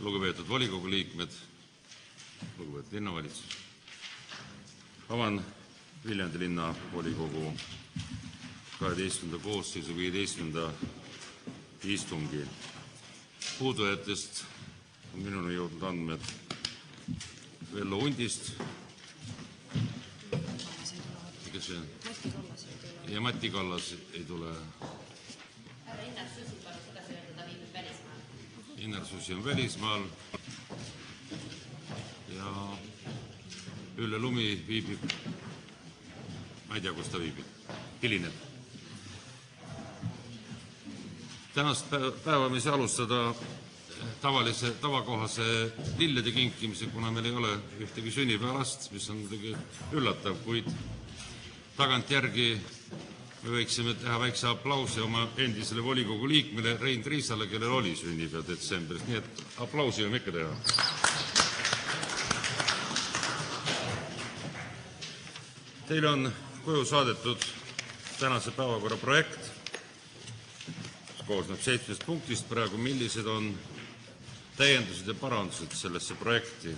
lugupeetud volikogu liikmed, lugupeetud linnavalitsus. Avan Viljandi linna volikogu 12. koosseisu 15. istungi. Puudujatest on minuni jõudnud andmed Vello Undist ja Mati Kallas ei tule. Innar Susi on välismaal ja Ülle Lumi viibib, ma ei tea, kus ta viibib, hilineb. Tänast päeva me ei saa alustada tavakohase lillede kinkimise, kuna meil ei ole ühtegi sünnipäevast, mis on muidugi üllatav, kuid tagantjärgi me võiksime teha väikse aplausi oma endisele volikogu liikmele Rein Triisale, kellel oli sünnipäev detsembris, nii et aplausi võime ikka teha. Teile on koju saadetud tänase päevakorra projekt, mis koosneb 7 punktist praegu, millised on täiendused ja parandused sellesse projekti.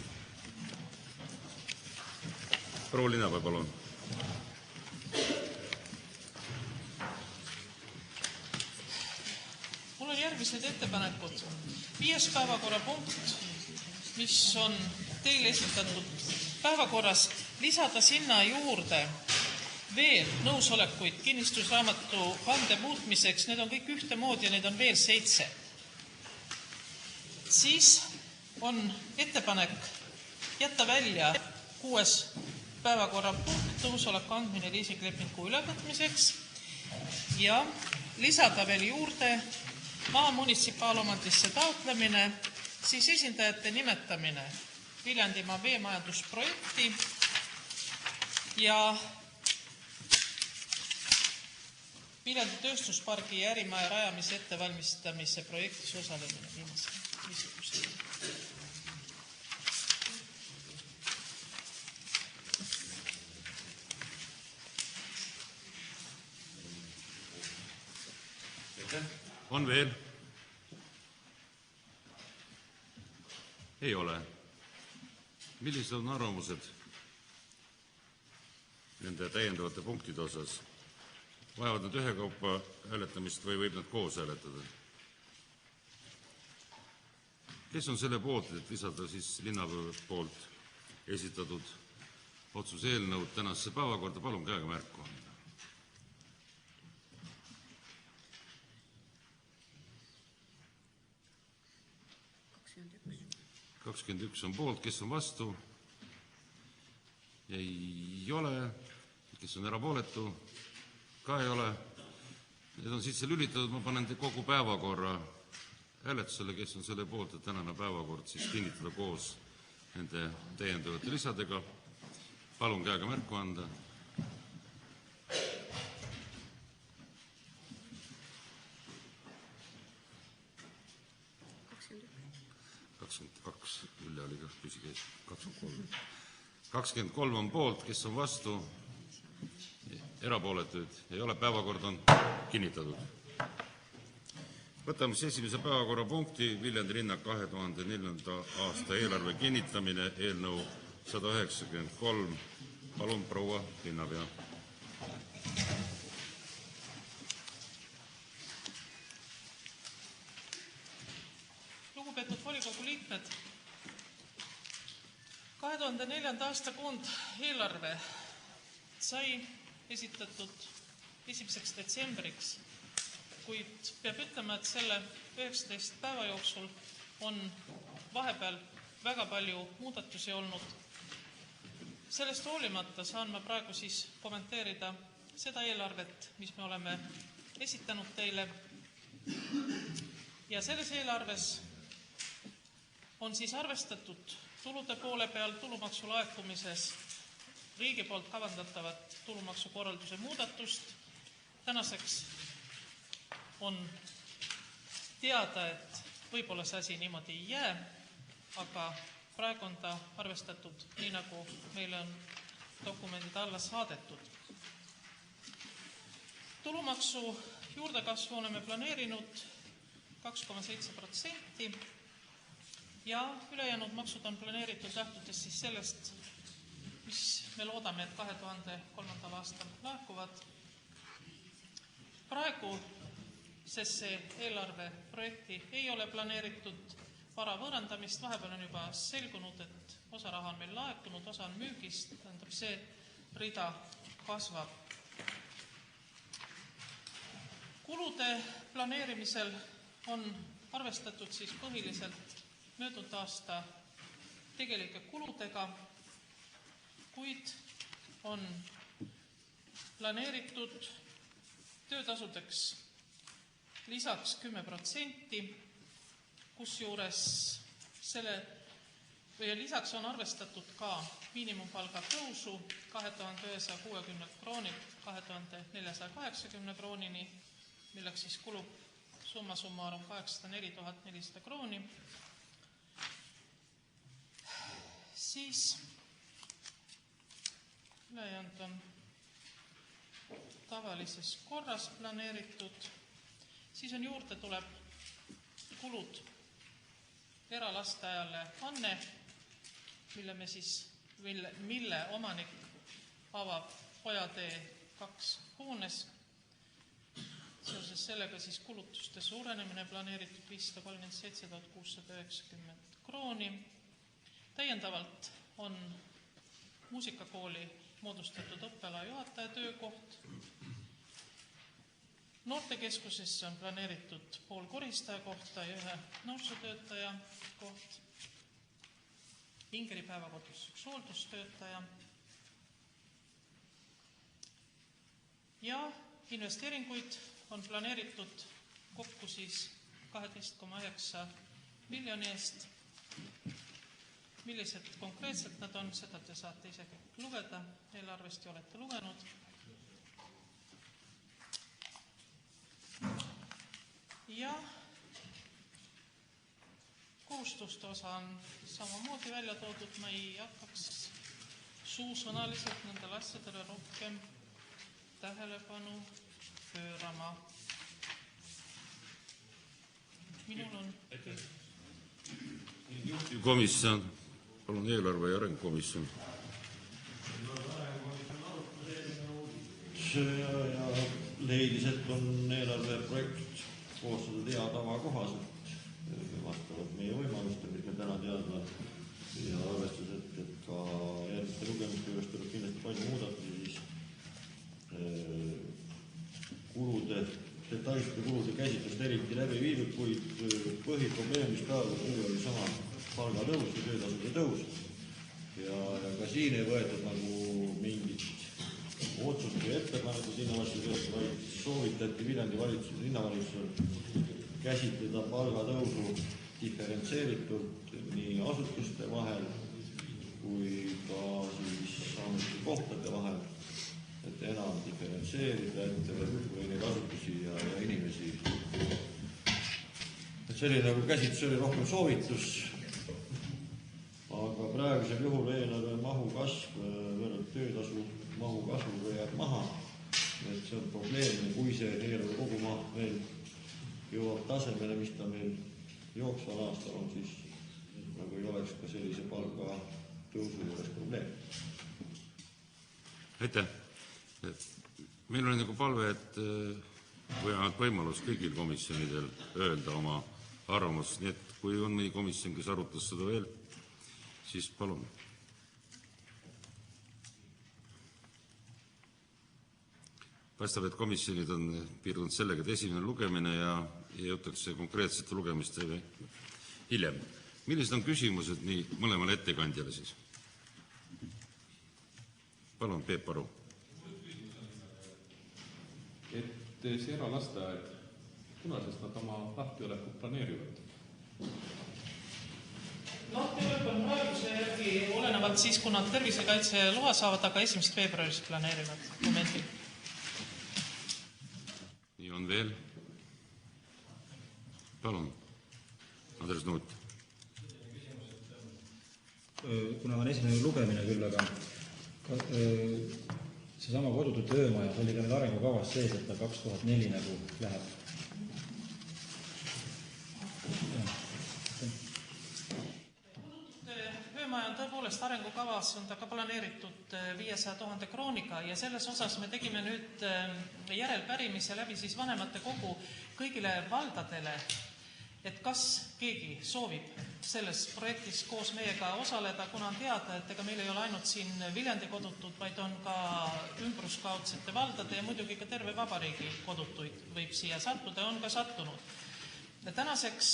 Proua Linnapea, palun. Mul on järgmised ettepanekud. 5. päevakorrapunkt, mis on teile esitatud päevakorras, lisada sinna juurde veel nõusolekuid kinnistusraamatu kande muutmiseks. Need on kõik ühtemoodi ja need on veel 7. Siis on ettepanek jätta välja 6. päevakorrapunkt, nõusoleku andmine liisinglepingu ülevõtmiseks ja lisada veel juurde maa munitsipaalomandisse taotlemine, siis esindajate nimetamine Viljandimaa veemajandusprojekti ja Viljandi tööstuspargi ja ärimaja rajamise ettevalmistamise projektis osalemine niisugusel. On veel? Ei ole. Millised on arvamused nende täiendavate punktide osas? Vajavad nad ühekaupa hääletamist või võib nad koos hääletada? Kes on selle poolt, et lisada siis linnapea poolt esitatud otsuse eelnõud tänasse päevakorda? Palun käega märku anda. 21 on poolt, kes on vastu? Ei ole. Kes on erapooletu? Ka ei ole. Need on sisse lülitatud, ma panen kogu päevakorra hääletusele, kes on selle poolt, et tänane päevakord siis kinnitada koos nende täiendavate lisadega. Palun käega märku anda. 22, Ülle oli ka püsikees, 23 on poolt, kes on vastu, erapooletuid ei ole, päevakord on kinnitatud. Võtame siis esimese päevakorrapunkti, Viljandi linna 2004. aasta eelarve kinnitamine, eelnõu 193. Palun, proua linnapea. Lugupeetud volikogu liikmed, 2004. aasta koondeelarve sai esitatud 1. detsembriks, kuid peab ütlema, et selle 19 päeva jooksul on vahepeal väga palju muudatusi olnud. Sellest hoolimata saan ma praegu siis kommenteerida seda eelarvet, mis me oleme esitanud teile. Ja selles eelarves on siis arvestatud tulude poole peal tulumaksu laekumises riigi poolt kavandatavat tulumaksukorralduse muudatust. Tänaseks on teada, et võib-olla see asi niimoodi ei jää, aga praegu on ta arvestatud nii, nagu meile on dokumendid alla saadetud. Tulumaksu juurdekasvu oleme planeerinud 2,7% ja ülejäänud maksud on planeeritud lähtudes siis sellest, mis me loodame, et 2003. aastal laekuvad. Praegu, sest see eelarve projekti ei ole planeeritud vara võõrandamist, vahepeal on juba selgunud, et osa raha on meil laekunud, osa on müügist, tähendab see rida kasvab. Kulude planeerimisel on arvestatud siis põhiliselt möödunud aasta tegelike kuludega, kuid on planeeritud töötasudeks lisaks 10%, kusjuures lisaks on arvestatud ka miinimumpalga tõusu 2160 kroonilt 2480 kroonini, milleks siis kulub summa summarum 804 400 krooni. Siis ülejäänud on tavalises korras planeeritud. Siis on juurde tuleb kulud eralasteaiale Anne, mille omanik avab Pojatee 2 hoones. Seoses sellega siis kulutuste suurenemine planeeritud 537 690 krooni. Täiendavalt on muusikakooli moodustatud õppela juhataja töökoht. Noortekeskusesse on planeeritud pool koristaja kohta ja 1 noorsootöötaja koht. Ingeri päevakodus 1 hooldustöötaja. Ja investeeringuid on planeeritud kokku siis 12,9 miljoni eest. Millised konkreetselt nad on, seda te saate ise lugeda, eelarvest ju olete lugenud. Ja kohustuste osa on samamoodi välja toodud, ma ei hakkaks suusõnaliselt nendele asjadele rohkem tähelepanu pöörama. Minul on juhtivkomisjon, palun eelarve ja arengukomisjon. Ja leidis, et on eelarve projekt koostatud hea tava kohaselt, vastavalt meie võimaluste, mis me täna teadma, ja arvestus, et ka järgmiste lugemiste juures tuleb kindlasti palju muudatusi, siis detailsete kulude käsitlust eriti läbi viidud, kuid põhiprobleem, mis praegu oli sama palgatõus ja töötasude tõus. Ja ka siin ei võetud nagu mingit otsust või ettepaneku sinna vastu, vaid soovitati Viljandi linnavalitsusel käsitleda palgatõusu diferentseeritult nii asutuste vahel kui ka siis ametikohtade vahel, et enam diferentseerida või neid asutusi ja inimesi. Et selline nagu käsitlus oli rohkem soovitus, aga praegusel juhul eelarve mahu kasv võrreldes töötasu mahu kasvuga jääb maha. Et see on probleemne, kui see eelarve kogumaht veel jõuab tasemele, mis ta meil jooksval aastal on, siis nagu ei oleks ka sellise palga tõusu juures probleem. Aitäh! Meil on nagu palve, et või võimalus kõigil komisjonidel öelda oma arvamust, nii et kui on mõni komisjon, kes arutas seda veel, siis palun. Paistab, et komisjonid on piirdunud sellega, et esimene lugemine ja jõutakse konkreetsete lugemistele hiljem. Millised on küsimused nii mõlemale ettekandjale siis? Palun, Peep Aru. Et see eralasteaed, kuna sest nad oma lahtiolekut planeerivad? Lahtiolek on praeguse järgi olenevalt siis, kui nad tervisekaitse loa saavad, aga 1. veebruarist planeerivad momendil. Nii on veel. Palun, Andres Nuut. Kuna on esimene lugemine küll, aga seesama kodude töömaja, see oli ka meil arengukavas sees, et ta 2004 nagu läheb. tõepoolest arengukavas on ta ka planeeritud 500 000 krooniga ja selles osas me tegime nüüd järelpärimise läbi siis vanemate kogu kõigile valdadele, et kas keegi soovib selles projektis koos meiega osaleda, kuna on teada, et ega meil ei ole ainult siin Viljandi kodutud, vaid on ka ümbruskaudsete valdade ja muidugi ka terve vabariigi kodutuid võib siia sattuda ja on ka sattunud. Tänaseks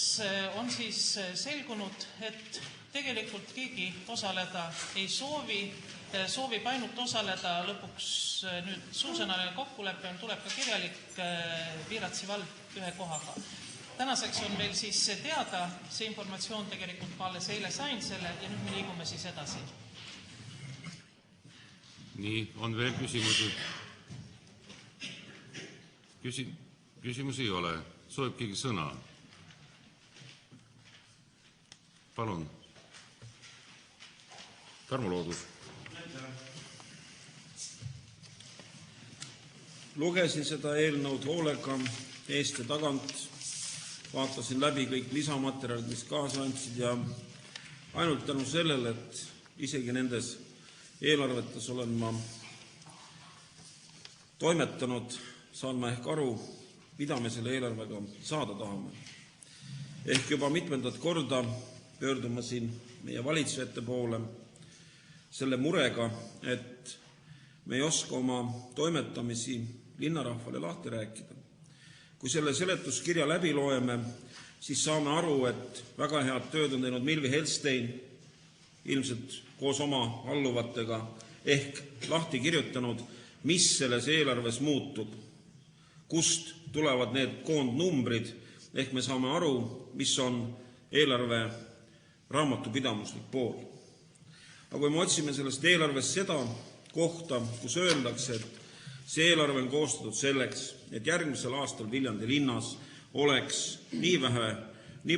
on siis selgunud, et tegelikult keegi osaleda ei soovi, soovib ainult osaleda lõpuks nüüd suusõnaline kokkulepe, tuleb ka kirjalik Viiratsi vald ühe kohaga. Tänaseks on meil siis teada, see informatsioon tegelikult ma alles eile sain selle ja nüüd me liigume siis edasi. Nii, on veel küsimusi? Küsimusi ei ole. Soovib keegi sõna? Palun. Tarmo Loodus. Lugesin seda eelnõud hoolega eest ja tagant, vaatasin läbi kõik lisamaterjalid, mis kaasa andsid ja ainult tänu sellele, et isegi nendes eelarvetes olen ma toimetanud, saan ma ehk aru, mida me selle eelarvega saada tahame. Ehk juba mitmendat korda pöörduma siin meie valitsejate poole selle murega, et me ei oska oma toimetamisi linnarahvale lahti rääkida. Kui selle seletuskirja läbi loeme, siis saame aru, et väga head tööd on teinud Milvi Helstein, ilmselt koos oma alluvatega, ehk lahti kirjutanud, mis selles eelarves muutub, kust tulevad need koondnumbrid, ehk me saame aru, mis on eelarve raamatupidamuslik pool. Aga kui me otsime sellest eelarvest seda kohta, kus öeldakse, et see eelarve on koostatud selleks, et järgmisel aastal Viljandi linnas oleks nii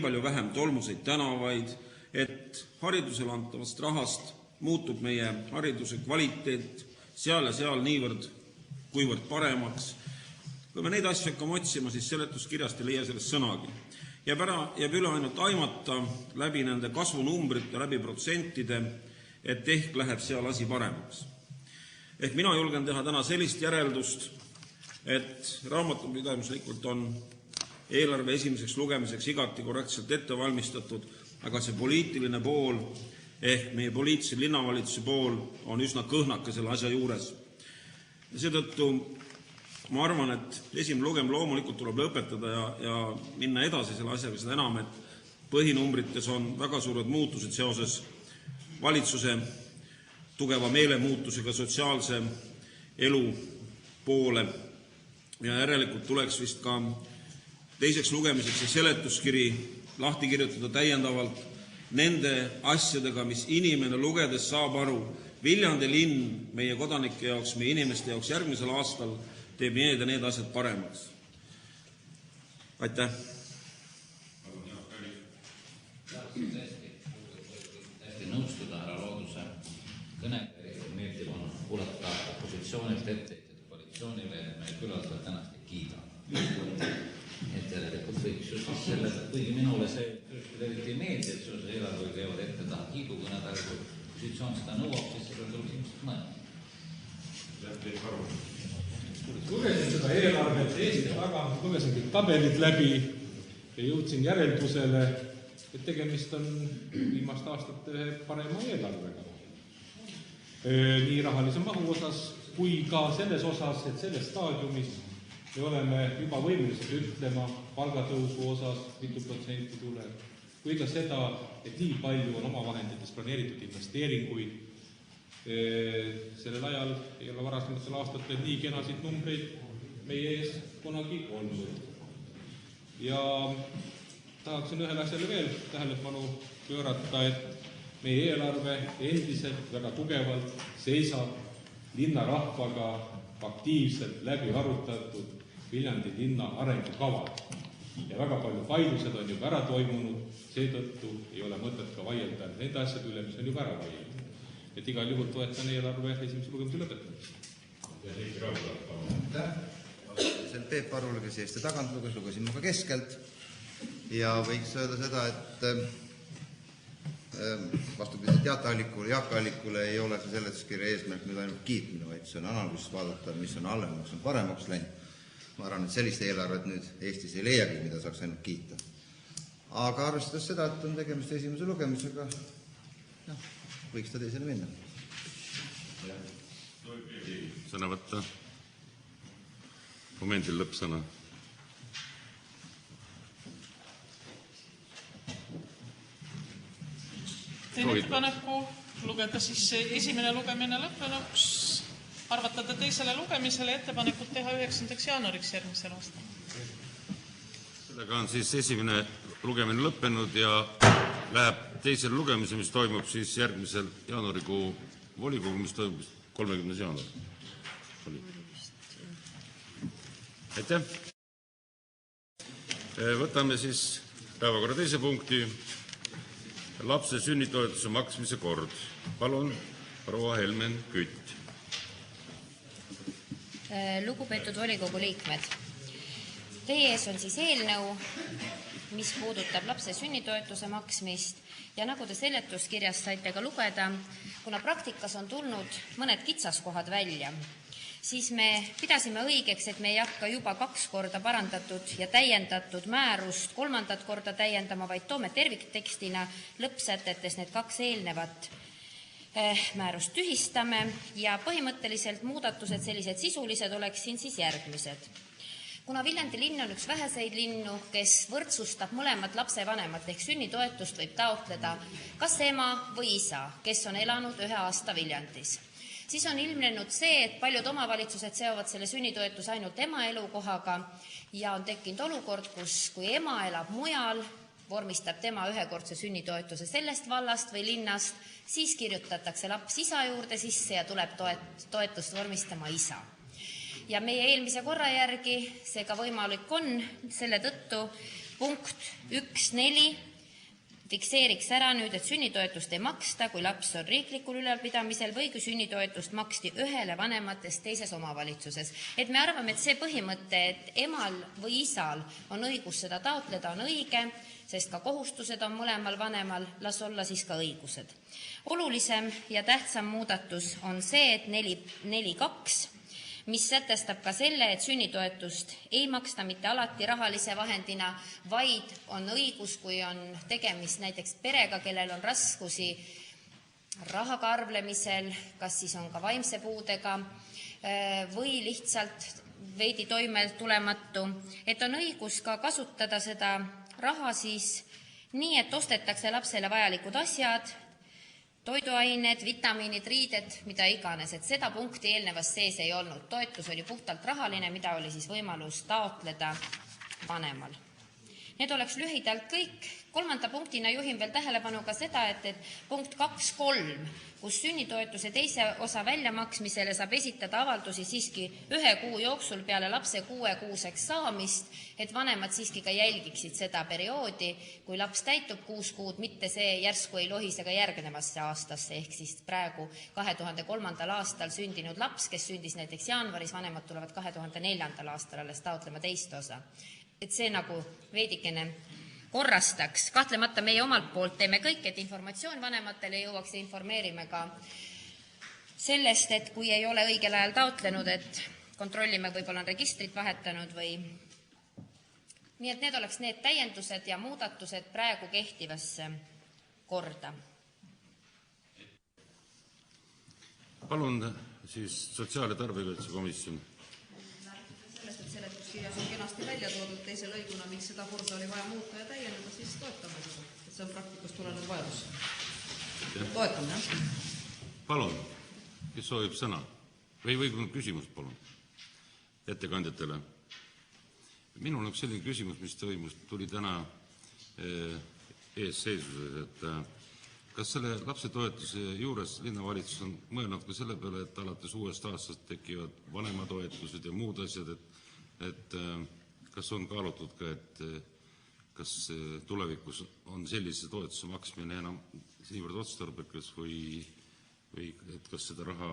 palju vähem tolmuseid tänavaid, et haridusele antavast rahast muutub meie hariduse kvaliteet seal ja seal niivõrd, kuivõrd paremaks. Kui me neid asju hakkame otsima, siis seletuskirjast ei leia sellest sõnagi. Jääb üle ainult aimata läbi nende kasvunumbrite, läbi protsentide, et ehk läheb seal asi paremaks. Ehk mina julgen teha täna sellist järeldust, et raamatupidamislikult on eelarve esimeseks lugemiseks igati korrektselt ette valmistatud, aga see poliitiline pool ehk meie poliitilise linnavalitsuse pool on üsna kõhnake selle asja juures. Ja seetõttu ma arvan, et esimene lugem loomulikult tuleb lõpetada ja minna edasi selle asjaga, seda enam, et põhinumbrites on väga suured muutused seoses valitsuse tugeva meelemuutusega sotsiaalse elu poole ja järelikult tuleks vist ka teiseks lugemiseks ja seletuskiri lahti kirjutada täiendavalt nende asjadega, mis inimene lugedes saab aru. Viljandi linn meie kodanike jaoks, meie inimeste jaoks järgmisel aastal teeb need ja need asjad paremaks. Aitäh! Hästi nõustuda härra Looduse kõnega, meeldib on kuulata opositsioonilt etteheited koalitsioonile ja meie külastajad tänast ei kiida. Et järelikult võiks ju siis selle, kuigi minule see eriti ei meeldi, et seoses eelarve käivad ette taha kiidukõned, aga kui positsioon seda nõuab, siis seda tuleb ilmselt mõelda. Lugesin seda eelarvet eest ja taga, lugesin kõik tabelid läbi ja jõudsin järeldusele, et tegemist on viimaste aastate parema eelarvega. Nii rahalise mahu osas kui ka selles osas, et selles staadiumis me oleme juba võimelised ütlema palgatõusu osas, mitu protsenti tuleb, kui ka seda, et nii palju on omavahendites planeeritud investeeringuid. Sellel ajal ei ole varasematel aastatel nii kenasid numbreid meie ees kunagi olnud. Ja tahaksin ühele asjale veel tähelepanu pöörata, et meie eelarve endiselt väga tugevalt seisab linnarahvaga aktiivselt läbi arutatud Viljandi linna arengukavad. Ja väga palju vaidlused on juba ära toimunud, seetõttu ei ole mõtet ka vaielda nende asjade üle, mis on juba ära vaielda. Et igal juhul toetan eelarve esimese lugemise lõpetamist. See Peep Aru luges eest ja tagant, lugesin ma ka keskelt ja võiks öelda seda, et vastupidi Jaak Allikule ei ole see seletuskirja eesmärk nüüd ainult kiitmine, vaid see on analüüs vaadata, mis on halvemaks, on paremaks läinud. Ma arvan, et sellist eelarvet nüüd Eestis ei leiagi, mida saaks ainult kiita. Aga arvestades seda, et on tegemist esimese lugemisega, võiks ta teisele minna. Sõna võtta. Momendil lõppsõna. Teen ettepaneku lugeda siis esimene lugemine lõppenuks, arvata ta teisele lugemisele ja ettepanekut teha 9. jaanuariks järgmisel aastal. Sellega on siis esimene lugemine lõppenud ja läheb teisele lugemise, mis toimub siis järgmisel jaanuarikuu volikogu, mis toimub 30. jaanuar. Aitäh! Võtame siis päevakorra teise punkti. Lapse sünnitoetuse maksmise kord. Palun, proua Helmen Kütt. Lugupeetud volikogu liikmed, teie ees on siis eelnõu, mis puudutab lapse sünnitoetuse maksmist ja nagu te seletuskirjast saite ka lugeda, kuna praktikas on tulnud mõned kitsaskohad välja, siis me pidasime õigeks, et me ei hakka juba 2 korda parandatud ja täiendatud määrust 3. korda täiendama, vaid toome terviktekstina lõppsätetes need 2 eelnevat määrust tühistame ja põhimõtteliselt muudatused sellised sisulised oleks siin siis järgmised. Kuna Viljandi linn on üks väheseid linnu, kes võrdsustab mõlemad lapsevanemad ehk sünnitoetust võib taotleda kas ema või isa, kes on elanud 1 aasta Viljandis, siis on ilmnenud see, et paljud omavalitsused seovad selle sünnitoetuse ainult ema elukohaga ja on tekkinud olukord, kus kui ema elab mujal, vormistab tema ühekordse sünnitoetuse sellest vallast või linnast, siis kirjutatakse laps isa juurde sisse ja tuleb toetust vormistama isa. Ja meie eelmise korra järgi see ka võimalik on, selle tõttu punkt 1.4 fikseeriks ära nüüd, et sünnitoetust ei maksta, kui laps on riiklikul ülalpidamisel või kui sünnitoetust maksti ühele vanematest teises omavalitsuses. Et me arvame, et see põhimõte, et emal või isal on õigus seda taotleda, on õige, sest ka kohustused on mõlemal vanemal, las olla siis ka õigused. Olulisem ja tähtsam muudatus on see, et 4.2, mis sätestab ka selle, et sünnitoetust ei maksta mitte alati rahalise vahendina, vaid on õigus, kui on tegemist näiteks perega, kellel on raskusi rahaga arvlemisel, kas siis on ka vaimse puudega või lihtsalt veidi toimetulematu, et on õigus ka kasutada seda raha siis nii, et ostetakse lapsele vajalikud asjad, toiduained, vitamiinid, riided, mida iganes, et seda punkti eelnevas sees ei olnud. Toetus oli puhtalt rahaline, mida oli siis võimalus taotleda vanemal. Need oleks lühidalt kõik. 3. punktina juhin veel tähelepanu ka seda, et punkt 2.3, kus sünnitoetuse teise osa väljamaksmisele saab esitada avaldusi siiski 1 kuu jooksul peale lapse 6-kuuseks saamist, et vanemad siiski ka jälgiksid seda perioodi, kui laps täitub 6 kuud, mitte see järsku ei lohise ka järgnevasse aastasse, ehk siis praegu 2003. aastal sündinud laps, kes sündis näiteks jaanuaris, vanemad tulevad 2004. aastal alles taotlema teist osa. Et see nagu veidikene korrastaks. Kahtlemata meie omalt poolt teeme kõik, et informatsioon vanematele jõuaks ja informeerime ka sellest, et kui ei ole õigel ajal taotlenud, et kontrollime, võib-olla on registrit vahetanud või... Nii et need oleks need täiendused ja muudatused praegu kehtivasse korda. Palun siis sotsiaal- ja tarbijakaitsekomisjon. Seletuskirjas on kenasti välja toodud teise lõiguna, miks seda korda oli vaja muuta ja täiendada, siis toetame seda. See on praktikast tulenev vajadus. Toetame, jah? Palun, kes soovib sõna? Või küsimus, palun, ettekandjatele. Minul on üks selline küsimus, mis tuli täna eesseisuses, et kas selle lapsetoetuse juures linnavalitsus on mõelnud ka selle peale, et alates uuest aastast tekivad vanematoetused ja muud asjad, et kas on kaalutud ka, et kas tulevikus on sellise toetuse maksmine enam niivõrd otstarbekas või et kas seda raha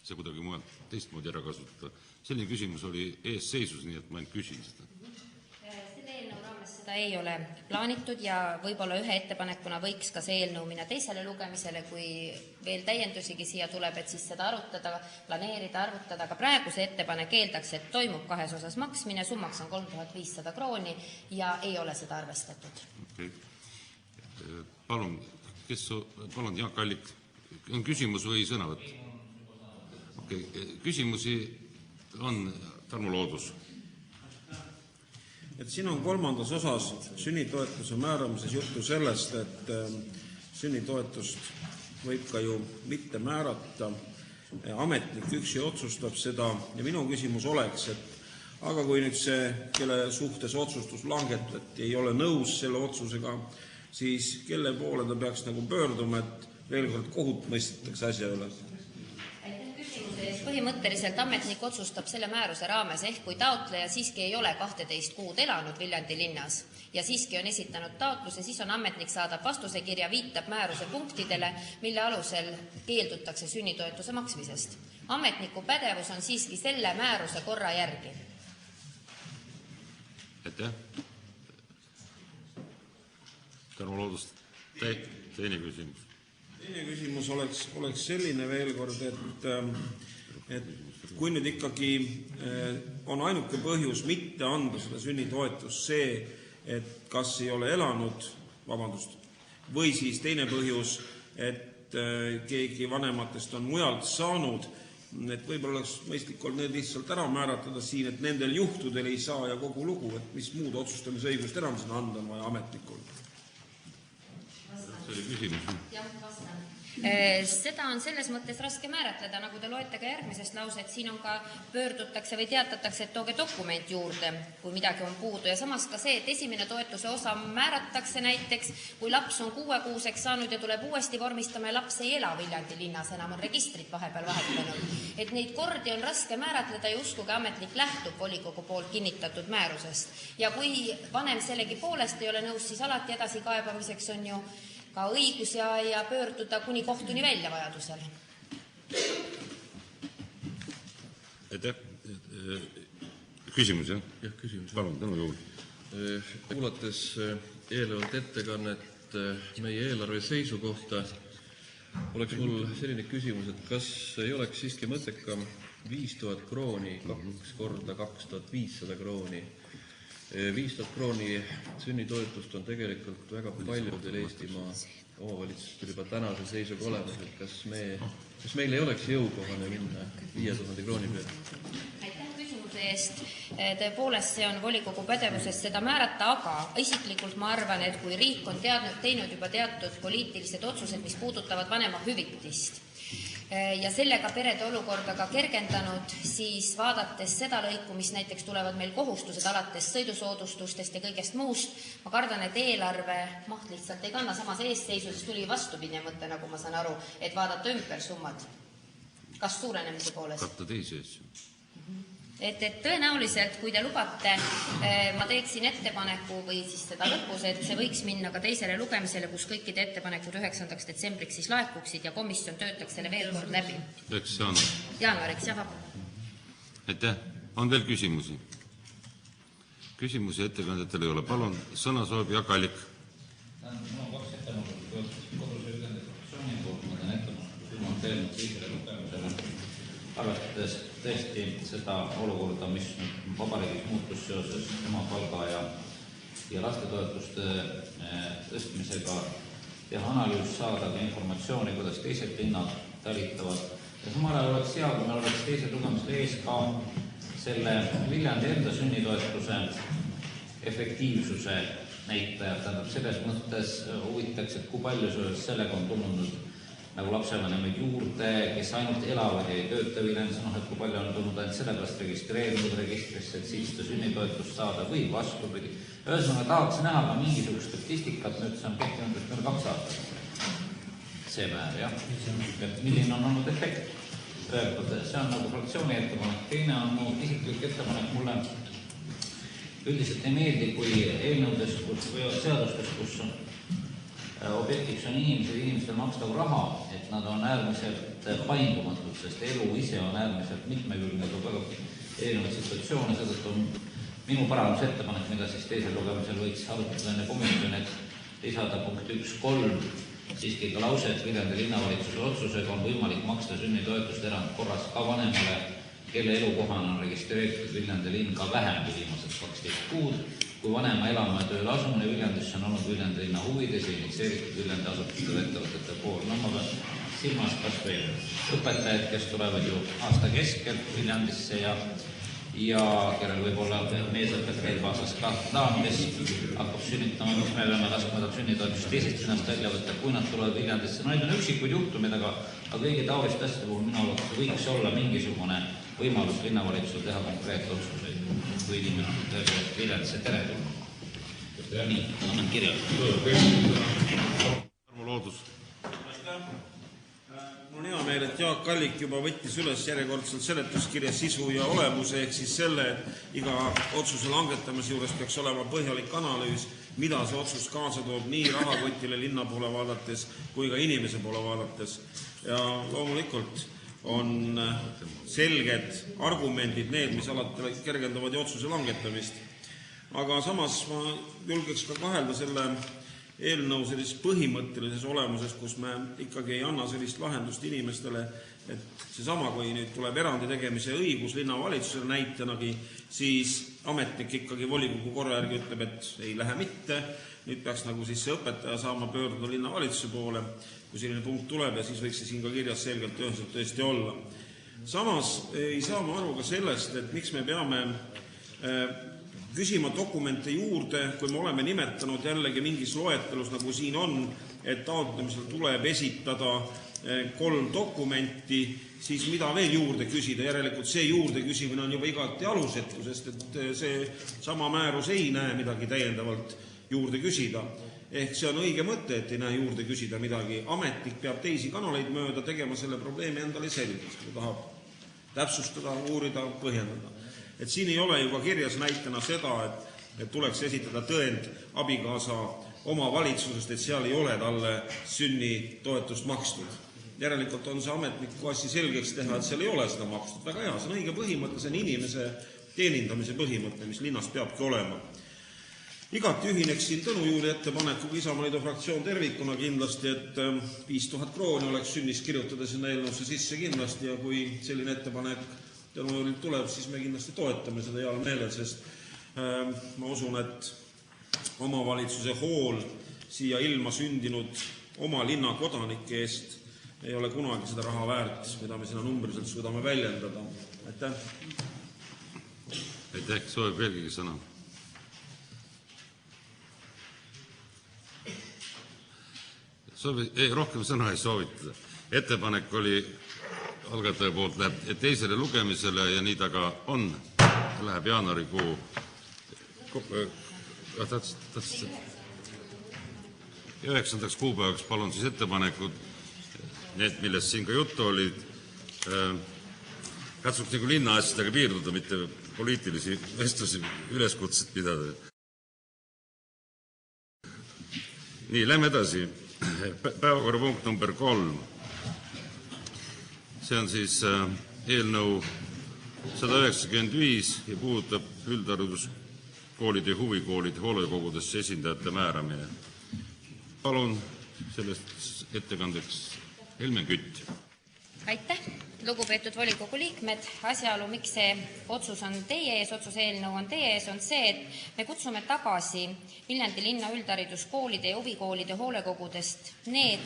see kuidagi teistmoodi ära kasutada. Selline küsimus oli eesseisus, nii et ma ainult küsin seda. Selle eelnõu raames seda ei ole plaanitud ja võib-olla ühe ettepanekuna võiks ka see eelnõu minna teisele lugemisele, kui veel täiendusigi siia tuleb, et siis seda arutada, planeerida, arvutada, aga praegu see ettepanek eeldaks, et toimub 2 osas maksmine, summaks on 3500 krooni ja ei ole seda arvestatud. Okay. Palun, palun, Jaak Allik, on küsimus või sõnavõtt? Okay. Küsimusi on, Tarmo Loodus. Et siin on 3. osas sünnitoetuse määramises juttu sellest, et sünnitoetust võib ka ju mitte määrata, ametnik üksi otsustab seda ja minu küsimus oleks, et aga kui nüüd see, kelle suhtes otsustus langetati, ei ole nõus selle otsusega, siis kelle poole ta peaks nagu pöörduma, et veel kord kohut mõistetakse asja üle? Põhimõtteliselt ametnik otsustab selle määruse raames, ehk kui taotleja siiski ei ole 12 kuud elanud Viljandi linnas ja siiski on esitanud taotluse, siis on ametnik saadab vastuse kirja, viitab määruse punktidele, mille alusel keeldutakse sünnitoetuse maksmisest. Ametniku pädevus on siiski selle määruse korra järgi. Aitäh. Tarmo Loodus, teine küsimus. Teine küsimus oleks selline veel kord, et kui nüüd ikkagi on ainuke põhjus mitte anda seda sünnitoetust see, et kas ei ole elanud, või siis teine põhjus, et keegi vanematest on mujalt saanud, et võib-olla oleks mõistlik olnud need lihtsalt ära määratada siin, et nendel juhtudel ei saa ja kogu lugu, et mis muud otsustamisõigust enam seda anda on vaja ametnikul. See oli küsimus. Jah, vastan. Seda on selles mõttes raske määratleda, nagu te loete ka järgmisest lauset, siin on ka pöördutakse või teatatakse, et tooge dokument juurde, kui midagi on puudu ja samas ka see, et esimene toetuse osa määratakse näiteks, kui laps on 6-kuuseks saanud ja tuleb uuesti vormistama ja laps ei ela Viljandi linnas, enam on registrit vahepeal vahetanud. Et neid kordi on raske määratleda ja uskuge, ametnik lähtub volikogu poolt kinnitatud määrusest. Ja kui vanem sellegi poolest ei ole nõus, siis alati edasi kaebamiseks on ju ka õigus ja pöörduda kuni kohtuni välja vajadusel. Aitäh. Küsimus, jah? Jah, küsimus. Palun, tänu juurde. Kuulates eelnevalt ettekannet meie eelarve seisu kohta, oleks mul selline küsimus, et kas ei oleks siiski mõttekam 5000 krooni 2 korda 2500 krooni. 5000 krooni sünnitoetust on tegelikult väga paljudel Eestimaa omavalitsustel juba tänase seisuga olemas, et kas meil ei oleks jõukohane minna 5000 krooni peale? Aitäh küsimuse eest. Tõepoolest, see on volikogu pädevuses seda määrata, aga isiklikult ma arvan, et kui riik on teinud juba teatud poliitilised otsused, mis puudutavad vanema hüvitist, ja sellega perede olukorda ka kergendanud, siis vaadates seda lõiku, mis näiteks tulevad meil kohustused alates sõidusoodustustest ja kõigest muust, ma kardan, et eelarve maht lihtsalt ei kanna samas eesseisu, siis tuli vastupidi mõte, nagu ma saan aru, et vaadata ümber summad. Kas suurenemise poolest? Katta teisi asju. Et tõenäoliselt, kui te lubate, ma teeksin ettepaneku või siis seda lõpus, et see võiks minna ka teisele lugemisele, kus kõikide ettepanekud 9. detsembriks siis laekuksid ja komisjon töötaks selle veel kord läbi. 9. jaanuariks, jah. Aitäh. On veel küsimusi? Küsimusi ettekandjatele ei ole. Palun, sõna soovib Jaak Allik. Mul on 2 ettepanekut koduse ühenduse fraktsiooni poolt, ma teen ettepaneku silmalt eelnõu teisele lugemisele. Arvestades tõesti seda olukorda, mis vabariigis muutus seoses emapalga ja lastetoetuste tõstmisega, teha analüüs, saada ka informatsiooni, kuidas teised linnad talitavad. Ja samal ajal oleks hea, kui meil oleks teised lugemised ees ka selle Viljandi enda sünnitoetuse efektiivsuse näitajad. Tähendab, selles mõttes huvitaks, et kui palju sellega on tulnud nagu lapsevanemaid juurde, kes ainult elavad ja ei tööta Viljandis, et kui palju on tulnud ainult sellepärast registreerinud registrisse, et siis seda sünnitoetust saada või vastupidi. Ühesõnaga tahaks näha ka mingisugust statistikat, nüüd see on kehtinud peale 2 aastat. See määr, jah. Et milline on olnud efekt? See on nagu fraktsiooni ettepanek. Teine on mu isiklik ettepanek mulle. Üldiselt ei meeldi, kui eelnõudes või seadustes, kus objektiks on inimestel makstav raha, et nad on äärmiselt paindumatud, sest elu ise on äärmiselt mitmekülgne, väga erinevaid situatsioone, seetõttu on minu parandusettepanek, mida siis teisel lugemisel võiks arutada enne komisjoni, et lisada punkt 1.3 siiski ka lause, et Viljandi linnavalitsuse otsusega on võimalik maksta sünnitoetust erandkorras ka vanemale, kelle elukohana on registreeritud Viljandi linn ka vähem kui viimased 12 kuud, kui vanema elama ja tööle asumine Viljandisse on olnud Viljandi linna huvides ja initsieeritud Viljandi asutuste või ettevõtete pool. No ma pean silmas kas veel õpetajaid, kes tulevad ju aasta keskel Viljandisse ja kellel võib olla meesõpetajaid kaasas ka daan, kes hakkab sünnitama, mis me peame laskma tal sünnitoetust teisest linnast välja võtta, kui nad tulevad Viljandisse. No need on üksikuid juhtumid, aga kõigi taoliste asjade puhul minu arvates võiks olla mingisugune võimalus linnavalitsusel teha konkreetne otsuseid, kui inimene on tõepoolest Viljandisse teretulnud. Ja nii, annan kirjalikult. Arvo Loodus. Mul on hea meel, et Jaak Allik juba võttis üles järjekordselt seletuskirja sisu ja olemuse, ehk siis selle, et iga otsuse langetamise juures peaks olema põhjalik analüüs, mida see otsus kaasa toob nii rahakotile linna poole vaadates kui ka inimese poole vaadates. Ja loomulikult on selged argumendid need, mis alati kergendavad ja otsuse langetamist. Aga samas ma julgeks ka kahelda selle eelnõu sellises põhimõttelises olemuses, kus me ikkagi ei anna sellist lahendust inimestele, et seesama, kui nüüd tuleb erandi tegemise õigus linnavalitsusele näitenagi, siis ametnik ikkagi volikogu korra järgi ütleb, et ei lähe mitte, nüüd peaks nagu siis see õpetaja saama pöörduda linnavalitsuse poole, kui selline punkt tuleb ja siis võiks see siin ka kirjas selgelt üheselt tõesti olla. Samas ei saa ma aru ka sellest, et miks me peame küsima dokumente juurde, kui me oleme nimetanud jällegi mingis loetelus, nagu siin on, et taotlemisel tuleb esitada 3 dokumenti, siis mida veel juurde küsida, järelikult see juurde küsimine on juba igati alusetu, sest et see sama määrus ei näe midagi täiendavalt juurde küsida. Ehk see on õige mõte, et ei näe juurde küsida midagi. Ametnik peab teisi kanaleid mööda tegema selle probleemi endale selgeks, kui tahab täpsustada, uurida, põhjendada. Et siin ei ole juba kirjas näitena seda, et tuleks esitada tõend abikaasa omavalitsusest, et seal ei ole talle sünnitoetust makstud. Järelikult on see ametniku asi selgeks teha, et seal ei ole seda makstud. Väga hea, see on õige põhimõte, see on inimese teenindamise põhimõte, mis linnas peabki olema. Igati ühineksin Tõnu Juuri ettepanekuga Isamaaliidu fraktsioon tervikuna kindlasti, et 5000 krooni oleks sünnist kirjutada sinna eelnõusse sisse kindlasti ja kui selline ettepanek Tõnu Juurilt tuleb, siis me kindlasti toetame seda heal meelel, sest ma usun, et omavalitsuse hool siia ilma sündinud oma linna kodanike eest ei ole kunagi seda raha väärt, mida me sinna numbriliselt suudame väljendada. Aitäh! Aitäh, soovib veelgi sõna? Rohkem sõna ei soovitada. Ettepanek oli algataja poolt läheb teisele lugemisele ja nii ta ka on. Läheb jaanuarikuu 9. kuupäevaks. Palun siis ettepanekud, need, millest siin ka juttu olid. Katsuks nagu linna asjadega piirduda, mitte poliitilisi vestlusi üleskutset pidada. Nii, lähme edasi. Päevakorrapunkt number 3. See on siis eelnõu 195 ja puudutab üldhariduskoolide ja huvikoolide hoolekogudesse esindajate määramine. Palun sellest ettekandeks Helmen Kütt. Aitäh, lugupeetud volikogu liikmed. Asjaolu, miks see otsus on teie ees, otsuse eelnõu on teie ees, on see, et me kutsume tagasi Viljandi linna üldhariduskoolide ja huvikoolide hoolekogudest need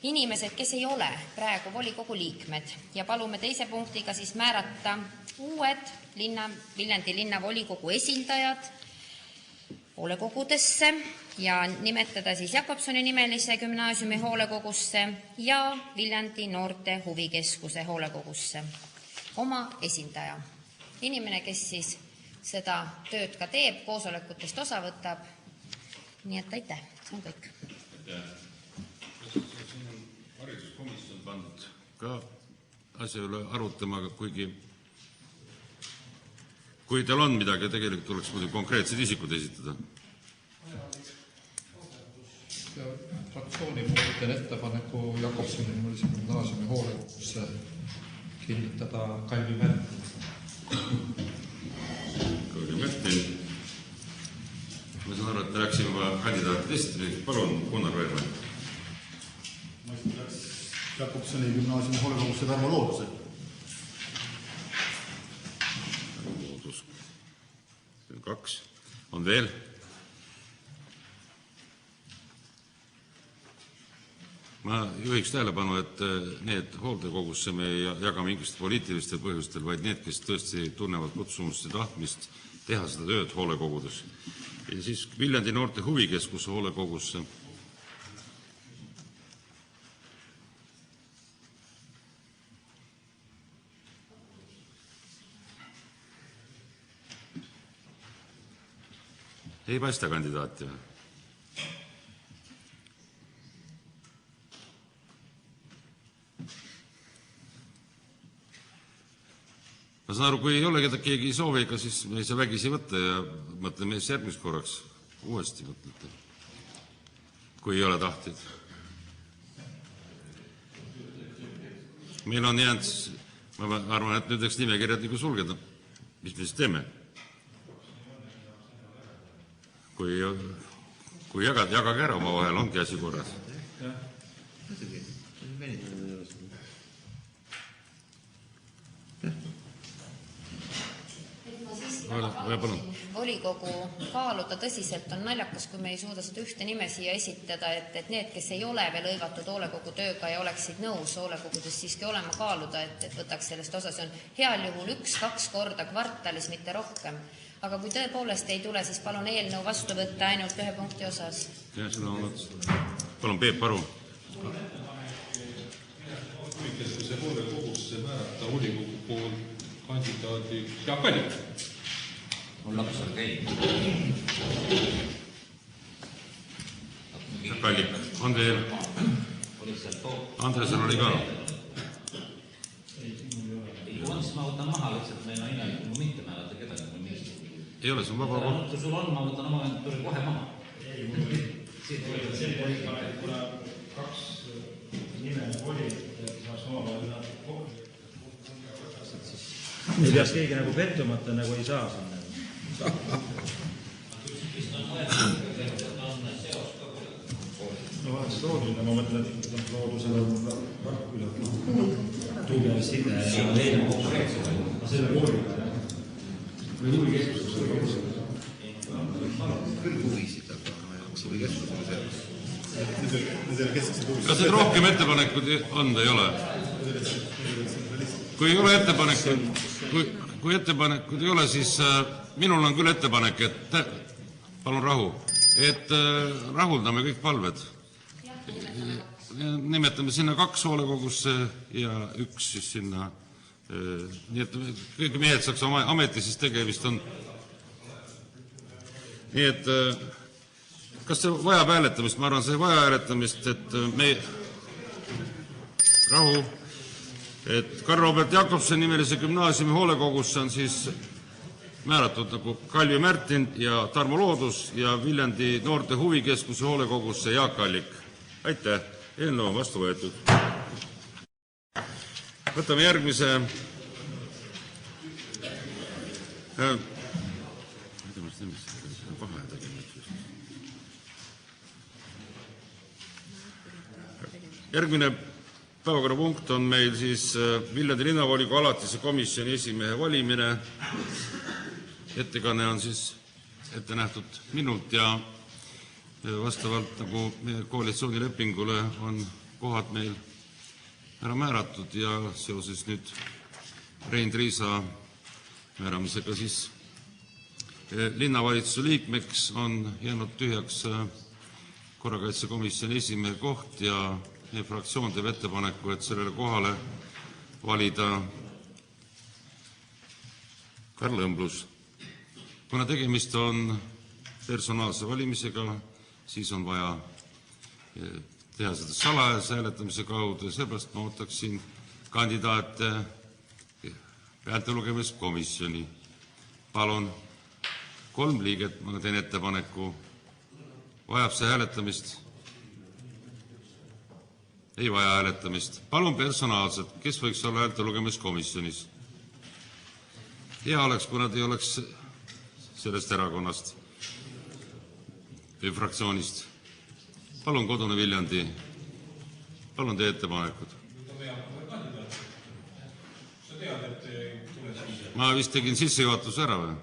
inimesed, kes ei ole praegu volikogu liikmed ja palume teise punktiga siis määrata uued Viljandi linna volikogu esindajad hoolekogudesse ja nimetada siis Jakobsoni nimelise gümnaasiumi hoolekogusse ja Viljandi noorte huvikeskuse hoolekogusse oma esindaja. Inimene, kes siis seda tööd ka teeb, koosolekutest osa võtab. Nii et aitäh, see on kõik. Hariduskomisjon pandud ka asja üle arutama, kui teil on midagi, tegelikult tuleks muidu konkreetsed isikud esitada. Fraktsiooni poolt teen ettepaneku Jakobsoni nimelise gümnaasiumi hoolekogusse kinnitada Kalvi Märt. Kalvi Märt protesti, palun, Gunnar Veermann. Ma esitaks Jakobsoni gümnaasiumi hoolekogusse Tarmo Looduse. Loodus. 2. On veel? Ma juhiks tähelepanu, et need hooldekogusse me ei jaga mingist poliitilistel põhjustel, vaid need, kes tõesti tunnevad kutsumust ja tahtmist teha seda tööd hoolekogudes. Ja siis Viljandi noorte huvikeskuse hoolekogusse. Ei paista kandidaati või? Ma saan aru, kui ei ole keegi ei soovi, ega siis me ei saa vägisi võtta ja mõtleme siis järgmist korraks uuesti mõtlete, kui ei ole tahtnud. Meil on jäänud, ma arvan, et nüüd võiks nimekirjad nagu sulgeda. Mis me siis teeme? Kui jagage ära oma vahel, ongi asi korras. Volikogu kaaluda tõsiselt on naljakas, kui me ei suuda seda ühte nime siia esitada, et need, kes ei ole veel hõivatud hoolekogu tööga ja oleksid nõus hoolekogudes siiski olema kaaluda, et võtaks sellest osa, see on heal juhul 1-2 korda kvartalis, mitte rohkem. Aga kui tõepoolest ei tule, siis palun eelnõu vastu võtta ainult ühe punkti osas. Palun, Peep Aru. Huvikeskuse hoolekogusse määrata volikogu poolt kandidaadi Jaak Allik. Mul laps on käinud. Jaak Allik, on veel? Andresel oli ka. On, siis ma võtan maha lihtsalt, meil on inelik, kui mitte määrata kedagi. Ei ole, see on vaba koht. Kui sul on, ma võtan oma tuli kohe maha. Kuna 2 nime oli, et saaks omavahel ei peaks keegi nagu pettumata nagu ei saa sinna. No oleks looduline, ma mõtlen, et loodusel on tugev side ja leine selle kooliga või huvikeskusega. Küll huvisid, aga huvikeskusega seoses. Kas nüüd rohkem ettepanekud on või ei ole? Kui ei ole ettepanekud, kui ettepanekud ei ole, siis minul on küll ettepanek, et palun rahu, et rahuldame kõik palved. Nimetame sinna 2 hoolekogusse ja 1 siis sinna. Nii et kõik mehed saaks oma ameti, siis tegemist on. Nii et kas see vajab hääletamist? Ma arvan, see vaja hääletamist, et me rahu. Et Karl-Robert Jakobsen nimelise gümnaasiumi hoolekogusse on siis määratud nagu Kalvi Märtin ja Tarmo Loodus ja Viljandi noorte huvikeskuse hoolekogusse Jaak Allik. Aitäh, eelnõu on vastu võetud. Võtame järgmise. Järgmine päevakorrapunkt on meil siis Viljandi linnavolikogu alatise komisjoni esimehe valimine. Ettekanne on siis ette nähtud minult ja vastavalt nagu meie koalitsioonilepingule on kohad meil ära määratud ja seoses nüüd Rein Triisa määramisega siis linnavalitsuse liikmeks on jäänud tühjaks korrakaitsekomisjoni esimehe koht ja meie fraktsioon teeb ettepaneku, et sellele kohale valida Karl Õmblus. Kuna tegemist on personaalse valimisega, siis on vaja teha seda salajase hääletamise kaudu ja seepärast ma ootaksin kandidaate häältelugemiskomisjoni. Palun, 3 liiget, ma teen ettepaneku. Vajab see hääletamist? Ei vaja hääletamist. Palun personaalselt, kes võiks olla häältelugemiskomisjonis? Hea oleks, kui nad ei oleks sellest erakonnast või fraktsioonist. palun Kodune Viljandi, palun teie ettepanekud. Ma vist tegin sissejuhatuse ära või?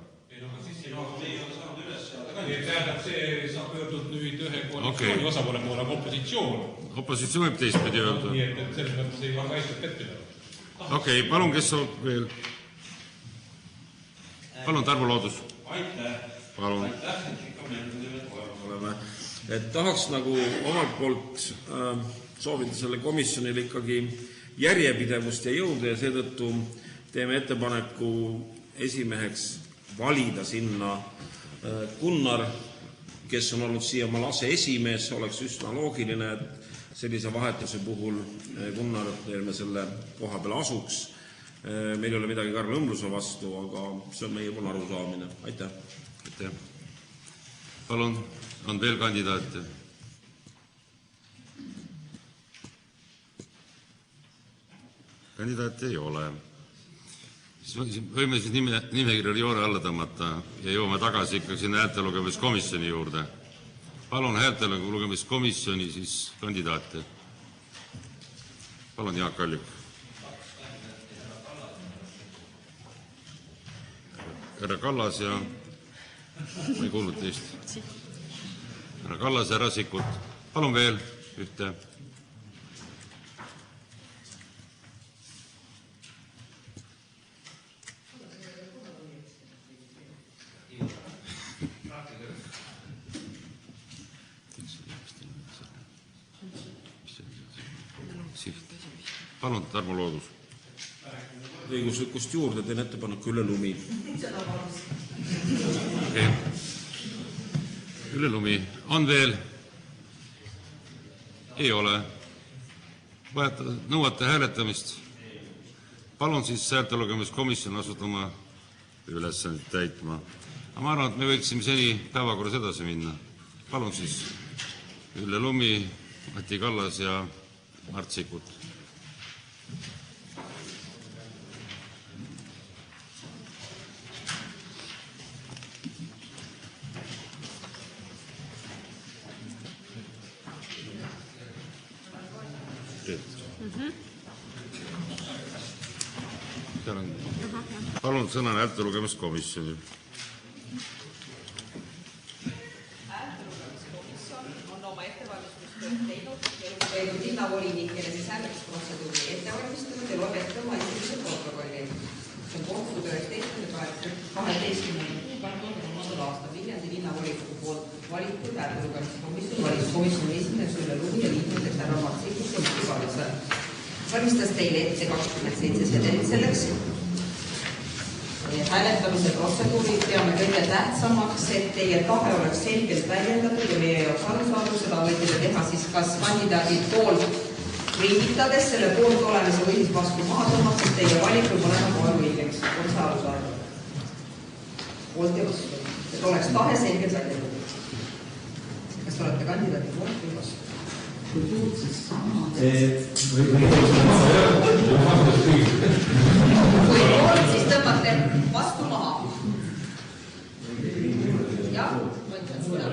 Tähendab, see sa pöördud nüüd ühe koalitsiooni osapoole poole, aga opositsioon. Opositsioon võib teistpidi öelda. Nii, et selles mõttes ei ole kaitstud ette. Okei, palun, kes soov veel? Palun, Tarmo Loodus. Aitäh. Palun. Aitäh, et tahaks nagu omalt poolt soovida selle komisjonile ikkagi järjepidevust ja jõudu ja seetõttu teeme ettepaneku esimeheks valida sinna Gunnar, kes on olnud siiamaal aseesimees, oleks üsna loogiline, et sellise vahetuse puhul Gunnar teeme selle koha peale asuks. Meil ei ole midagi Karl Õmbluse vastu, aga see on meie pool arusaamine. Aitäh. Aitäh. Palun, on veel kandidaate? Kandidaate ei ole. Võime siis nimekirjale joone alla tõmmata ja jõuame tagasi ikka sinna häältelugemiskomisjoni juurde. Palun häältelugemiskomisjoni siis kandidaate. Palun, Jaak Allik. Härra Kallas ja... Ma ei kuulnud teist. Härra Kallas ja härra Sikkut. Palun veel ühte. Palun, Tarmo Loodus. Õiguslikust juurde teen ettepaneku Ülle Lumi. Okay. Ülle Lumi. On veel? Ei ole. Nõuate hääletamist? Palun siis häältelugemiskomisjon asutama ülesannet täitma. Ma arvan, et me võiksime seni päevakorras edasi minna. Palun siis Ülle Lumi, Mati Kallas ja Mart Sikkut. Palun sõna häältelugemiskomisjonil. Häältelugemiskomisjon on oma ettevalmistustööd teinud ja lugupeetud linnavolinik, kelle siis hääletusprotseduuri ettevalmistanud ja loeb ette oma esimese protokolli. See on kohtud 19.12. aastal Viljandi linnavolikogu poolt valitud häältelugemiskomisjon valitsuskomisjoni esindajaks Ülle Lumi ja liikmeteks härra Mart Sikkut ja Mati Kallas. Valmistas teile ette 27 sedelit selleks. Hääletamise protseduuri peame kõige tähtsamaks, et teie tahe oleks selgelt väljendatud ja meie jaoks arusaadu, seda võite teha siis kas kandidaadid poolt riigitades, selle poolt olemise või siis vastu maha tõmmata, sest teie valikul olema kohe õigeks, on see arusaadu. Poolt ja vastu, et oleks tahe selgelt väljendatud. Kas te olete kandidaadi poolt või vastu? Kui poolt, siis tõmbate vastu maha. Jah, mõtlen seda.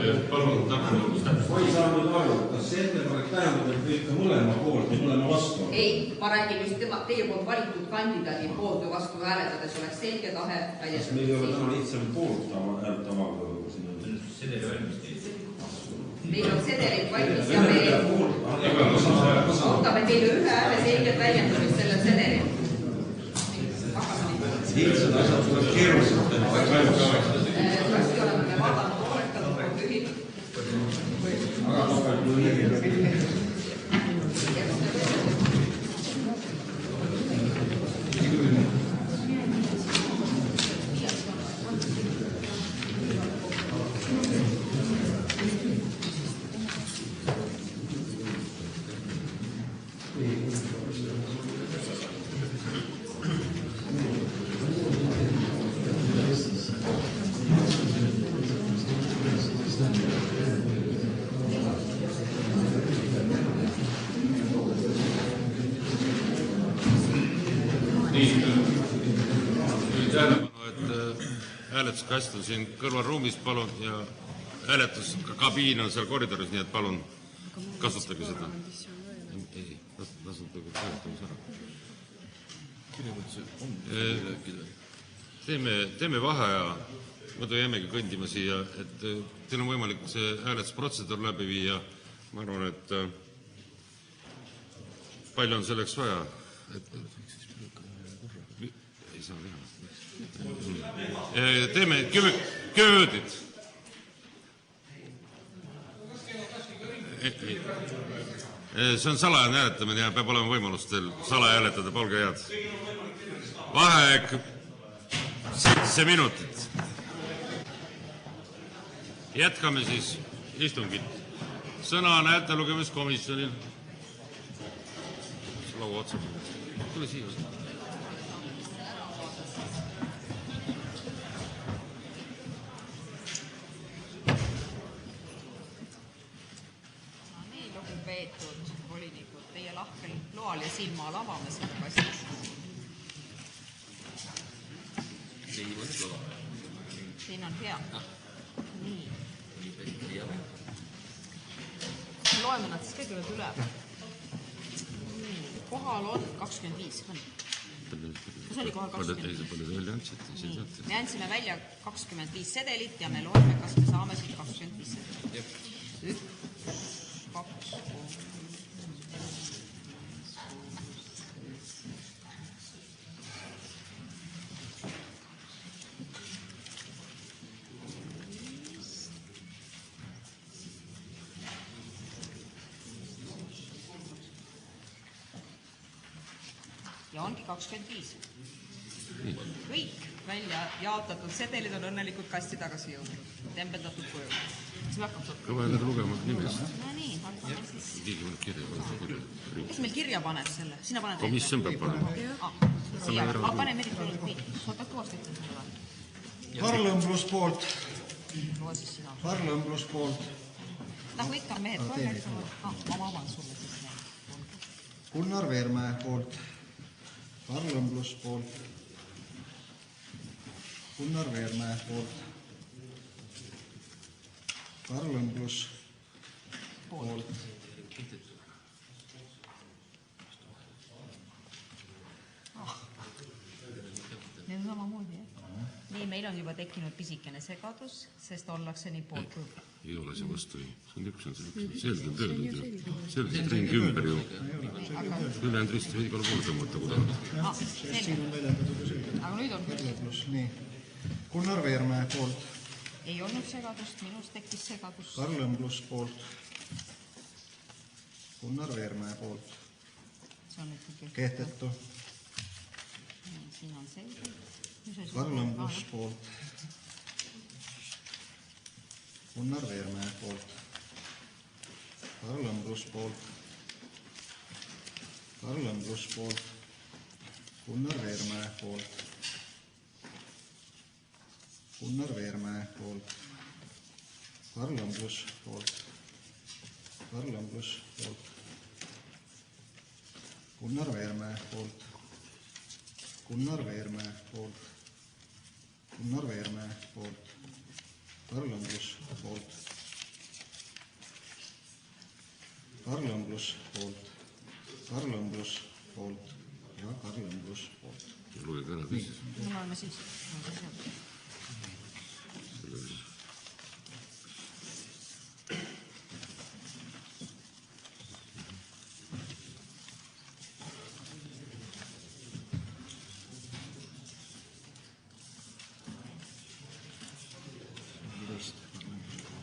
Ma ei saanud aru, kas see ettepanek tähendab, et kõik ka mõlema poolt või mõlema vastu? Ei, ma räägin just teie poolt valitud kandidaadi poolt või vastu hääletades oleks selge tahe. Kas meil ei ole täna lihtsam poolt häält avaldada? Meil on sedelid valmis ja meil ootame teile ühe hääle selgelt väljendamist sellel sedelil. Lihtsad asjad tuleb keeruliselt teha. Raski oleme me vaadanud hoolekalt on tühi. Aga lopeb kui hääletuskast on siin kõrvalruumis, palun, ja hääletuskabiin on seal koridoris, nii et palun kasutage seda. Ei, kasutage töötamise ära. Teeme vaheaja, muidu jäämegi kõndima siia, et teil on võimalik see hääletusprotseduur läbi viia. Ma arvan, et palju on selleks vaja. Ei saa teha. Teeme 10 minutit. See on salajane hääletamine ja peab olema võimalus teil salaja hääletada, polge head. Vaheaeg 7 minutit. Jätkame siis istungit. Sõna on häältelugemiskomisjonil. Laua otsa. Tule siia. Lugupeetud volinikud, teie lahkel loal ja silmal avame seda kastis. Siin on hea. Nii. Loeme nad siis kõigepealt üle. Kohal on 25. Kas oli kohal 25? Me andsime välja 25 sedelit ja me loeme, kas me saame siit 25 sedelit. 1, 2, 3. Ja ongi 25. Kõik välja jaotatud sedelid on õnnelikult kasti tagasi jõudnud. Tembeldatud kujul. Kas me hakkame saada? Kõva jälle lugema nimest. No nii, hakkame siis. Keegi mõned kirja. Kes meil kirja paneb selle? Sina paned komisjon peab panema. Siia, paneme eriti nii. Sa pead kõvasti ütlema seda. Parlõmblus poolt. Loe siis sina. Parlõmblus poolt. Nagu ikka mehed kohe. Ma avan sulle siis need. Gunnar Veermäe poolt. Parlõmblus poolt. Gunnar Veermäe poolt. Parlõmblus poolt. Need on samamoodi, jah? Nii, meil on juba tekkinud pisikene segadus, sest ollakse nii poolt. Ei ole see vastu. See on üks. Selge on töödud ju. Selge ringi ümber ju. Ülejäänud risti või igale poole tõmmata, kui tahad. Siin on väljendatud ju selge. Aga nüüd on küll. Nii. Gunnar Veermäe poolt. Ei olnud segadust, minust tekkis segadus. Parlõmblus poolt. Gunnar Veermäe poolt. See on ikkagi kehtetu. Siin on selge. Parlõmblus poolt. Gunnar Veermäe poolt. Parlõmblus poolt. Parlõmblus poolt. Gunnar Veermäe poolt. Gunnar Veermäe poolt. Parlõmblus poolt. Parlõmblus poolt. Gunnar Veermäe poolt. Gunnar Veermäe poolt. Gunnar Veermäe poolt. Parlõmblus poolt. Parlõmblus poolt. Parlõmblus poolt. Ja Parlõmblus poolt. Lugege ära tõsis. Me oleme siis.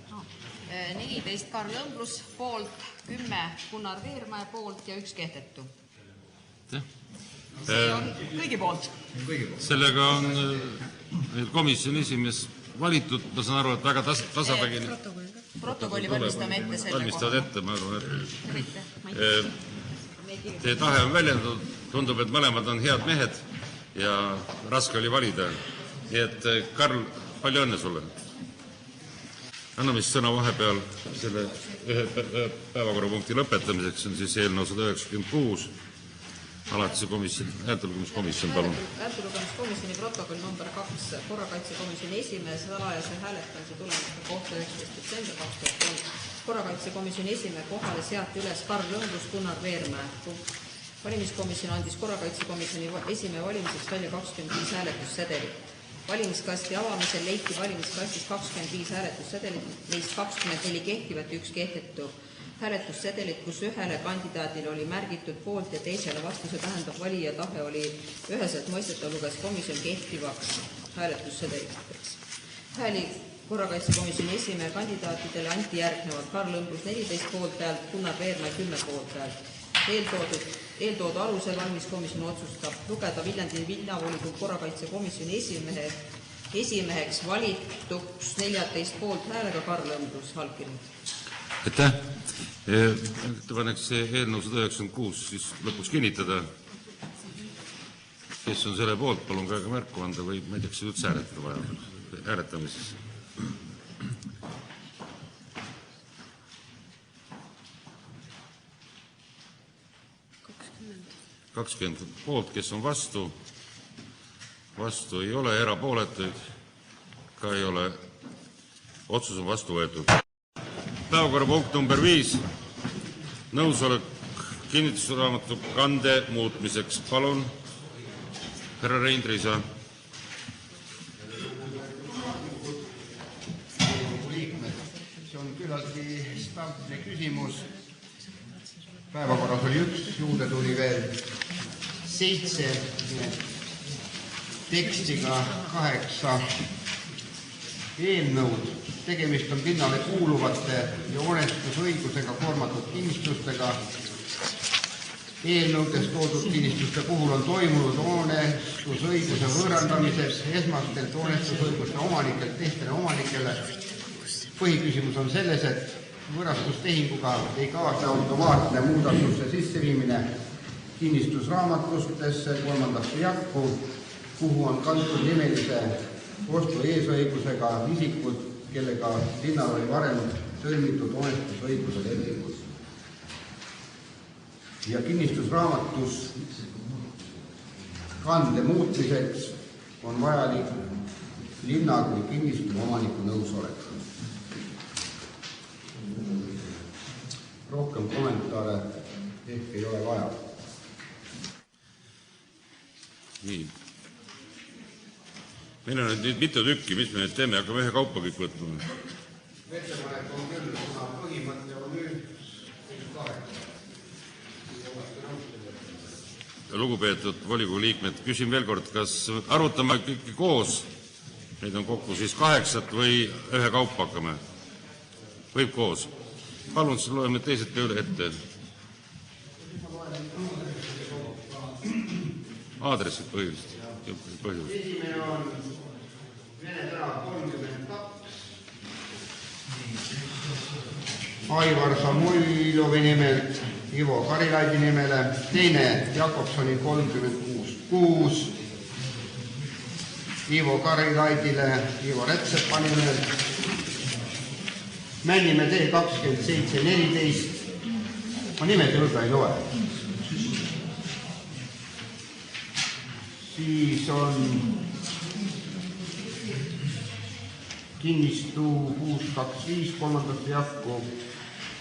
No, 14 Karl Õmblus poolt, 10 Gunnar Veermäe poolt ja 1 kehtetu. See on kõigi poolt. Sellega on komisjoni esimees valitud, ma saan aru, et väga tasavägine. Protokolli valmistame ette selle valmistavad ette, ma arvan, et teie tahe on väljendatud, tundub, et mõlemad on head mehed ja raske oli valida. Nii et Karl, palju õnne sulle. Anname siis sõna vahepeal selle ühe päevakorrapunkti lõpetamiseks, on siis eelnõu 196. Alatise komisjon, häältelugemiskomisjon, palun. Häältelugemiskomisjoni protokoll number 2, korrakaitsekomisjoni esimehe salajase hääletamise tulemuste kohta 19. detsember 2003. Korrakaitsekomisjoni esimehe kohale seati üles Karl Lõngus, Gunnar Veermäe. Valimiskomisjon andis korrakaitsekomisjoni esimehe valimiseks välja 25 hääletussedelit. Valimiskasti avamisel leiti valimiskastist 25 hääletussedelit, neist 24 kehtivat, 1 kehtetu. Hääletussedelit, kus ühele kandidaadile oli märgitud poolt ja teisele vastu, see tähendab, valija tahe oli üheselt mõistetav, luges komisjon kehtivaks hääletussedeliteks. Hääli korrakaitsekomisjoni esimehe kandidaatidele anti järgnevalt Karl Lõngus 14 poolthäält, Gunnar Veermäe 10 poolthäält. Eeltoodu alusel valimiskomisjon otsustab lugeda Viljandi linnavolikogu korrakaitsekomisjoni esimeheks valituks 14 poolthäälega Karl Lõngus, allkirjad. Aitäh. Ettepanek see eelnõu 196 siis lõpuks kinnitada. Kes on selle poolt, palun käega märku anda või ma ei tea, kas üldse hääletada vaja hääletamises. Kakskümmend poolt, kes on vastu? Vastu ei ole, erapooletuid ka ei ole. Otsus on vastu võetud. Päevakorrapunkt number 5. Nõusolek kinnitusraamatu kande muutmiseks. Palun, härra Rein Triisa. See on küllaltki stampne küsimus. Päevakorras oli 1, juurde tuli veel 7 tekstiga 8 eelnõud. Tegemist on pinnale kuuluvate ja hoonestusõigusega koormatud kinnistustega. Eelnõudes toodud kinnistuste puhul on toimunud hoonestusõiguse võõrandamiseks esmastelt hoonestusõiguste omanikelt teistele omanikele. Põhiküsimus on selles, et võõrastustehinguga ei kaasne automaatne muudatuste sisseviimine kinnistusraamatustesse 3. jakku, kuhu on kantud nimelise ostu eesõigusega isikud, kellega linnal oli varem sõlmitud hoonestusõiguse lepingud. Ja kinnistusraamatus kande muutmiseks on vajalik linna kui kinnistu omaniku nõusolek. Rohkem kommentaare ehk ei ole vaja. Nii. Meil on nüüd mitu tükki, mis me nüüd teeme, hakkame ühe kaupa kõik võtma. Ettepanek on küll, kuna põhimõte on nüüd 8. Lugupeetud volikogu liikmed, küsin veel kord, kas arutame kõiki koos, neid on kokku siis 8 või ühe kaupa hakkame? Võib koos. Palun, siis loeme teised ka üle ette. Aadressid põhiliselt. Esimene on Vene tänav 32. Aivar Samuljovi nimelt Ivo Karilaidi nimele. Teine Jakobsoni 36. Ivo Karilaidile Ivo Rätsepa nimel. Männimäe tee 2714. Ma nimed julga ei loe. Siis on kinnistu 625 3. jakku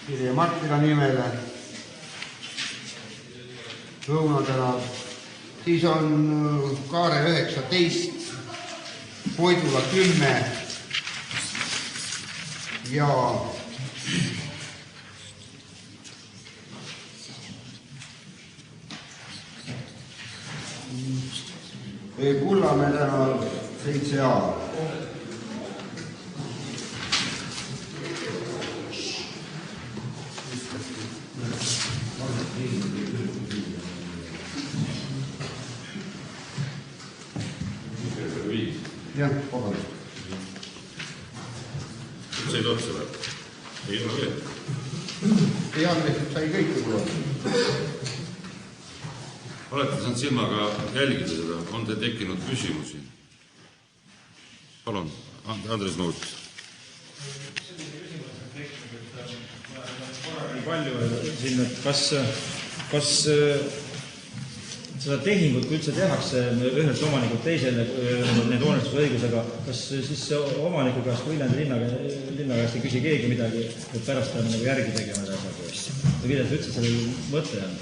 Kirje Martila nimele. Lõunatänav. Siis on Kaare 19, Poidula 10 ja Kullamäe tänav 7A. Jah, vabandust. See ei tohi seda. Ei ole veel. Ei andmeid sai kõike kuulata. Olete saanud silmaga jälgida seda, on teil tekkinud küsimusi? Palun, Andres Nuut. Palju siin, et kas seda tehingut, kui üldse tehakse ühelt omanikult teisele need hoonestusõigusega, kas siis omaniku käest või Viljandi linna käest ei küsi keegi midagi, et pärast ta nagu järgi tegema need asjad? Või kuidas üldse selle mõte on?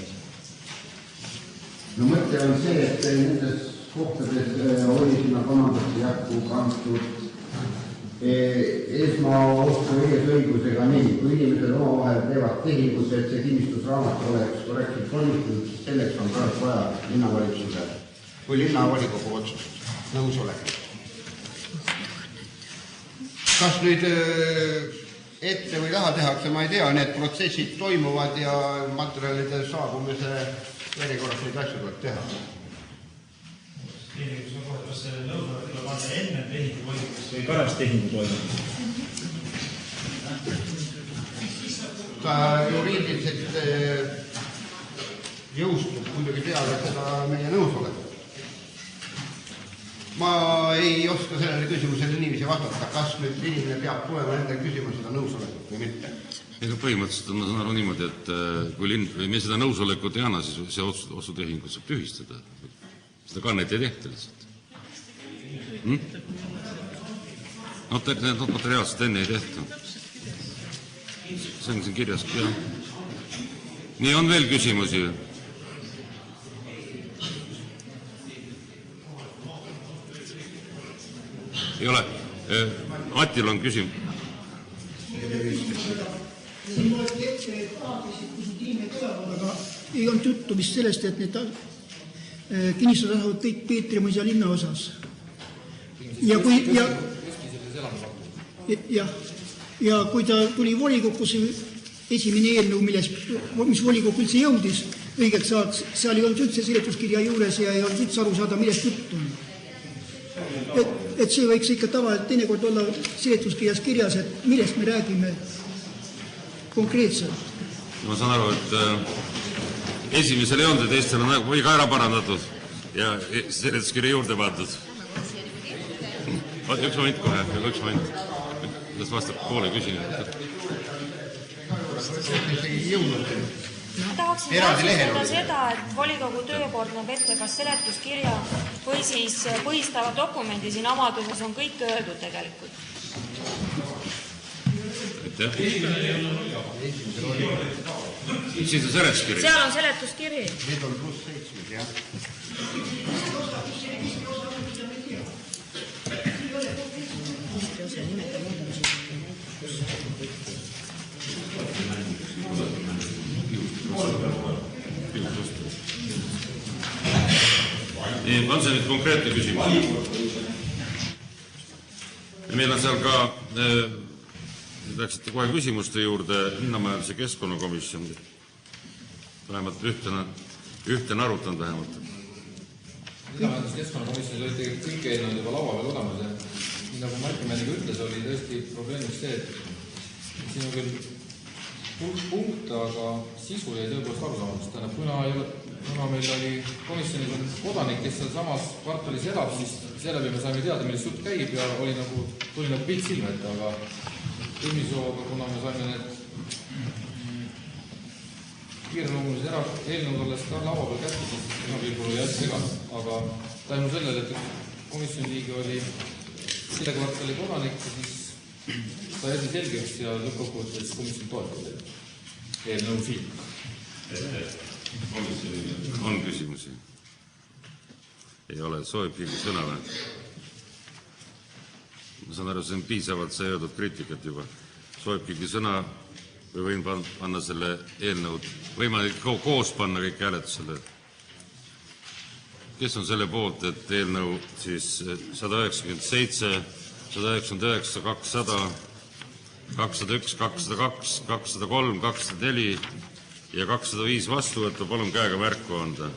No mõte on see, et nendes kohtades oli sinna kanadasse jätku kantud esmaostu eesõigusega nii, kui inimesed omavahel teevad tehingut, et see kinnistusraamat oleks korrektselt toimitud, siis selleks on praegu vaja linnavalitsuse või linnavolikogu otsust, nõusolekut. Kas nüüd ette või taha tehakse, ma ei tea, need protsessid toimuvad ja materjalide saabumise järjekorras neid asju tuleb teha. Kas see nõusolek tuleb anda enne tehingu toimumist või pärast tehingu toimumist? Ta juriidiliselt jõustub muidugi peale seda meie nõusolekut. Ma ei oska sellele küsimusele niiviisi vastata, kas nüüd inimene peab tulema enda küsima seda nõusolekut või mitte. Ega põhimõtteliselt ma saan aru niimoodi, et kui linn või me seda nõusolekut ei anna, siis see otsutehingut saab tühistada. Seda kannet ei tehta lihtsalt. Notariaalselt enne ei tehta. See on siin kirjas. Nii, on veel küsimusi? Ei ole. Matil on küsimus. Aga ei olnud juttu vist sellest, et need kinnistused asuvad kõik Peetrimõisa linna osas. Ja kui ta tuli volikogus esimene eelnõu, mis volikokku üldse jõudis, õigeks saaks, seal ei olnud üldse seletuskirja juures ja ei olnud üldse aru saada, millest juttu on. Et see võiks ikka tavaliselt teinekord olla seletuskirjas kirjas, et millest me räägime konkreetselt. Ma saan aru, et esimesel ei olnud ja teistel on või ka ära parandatud ja seletuskirja juurde pandud. Üks moment kohe, üks moment. Las vastab poole küsimusele. Ma tahaksin täpsustada seda, et volikogu töökord näeb ette kas seletuskirja või siis põhistava dokumendi siin avaduses on kõik öeldud tegelikult. Siis on seletuskiri. Seal on seletuskiri. Need on +7, jah. On see nüüd konkreetne küsimus? Meil on seal ka, läksite kohe küsimuste juurde, linnamajanduse keskkonnakomisjon. Vähemalt ühte on arutanud vähemalt. Linnamajanduse keskkonnakomisjonis olid kõik eelnõud juba laua peal olemas ja nii nagu Martin Männiga ütles, oli tõesti probleemiks see, et siin on küll punkt, aga sisu jäi tõepoolest arusaamast. Tähendab, kuna meil oli komisjonis on kodanik, kes seal samas kvartalis elab, siis seeläbi me saime teada, millest jutt käib ja tuli nagu pilt silme ette, aga Tõnisooga, kuna me saime need kiireloomulised eelnõud alles ka laua peal kätte, siis pilgul oli hästi seganud. Aga tänu sellele, et komisjoni liige oli selle kvartali kodanik, siis ta jäi selgeks ja lõppkokkuvõttes komisjon toetab eelnõu siin. Komisjonil on küsimusi? Ei ole, soovib keegi sõna või? Ma saan aru, see on piisavalt see öeldud kriitikat juba. Soovib keegi sõna või võin panna selle eelnõud, võimalik koos panna kõik hääletusele. Kes on selle poolt, et eelnõu siis 197, 199, 200, 201, 202, 203, 204 ja 205 vastu võtta, palun käega märku anda.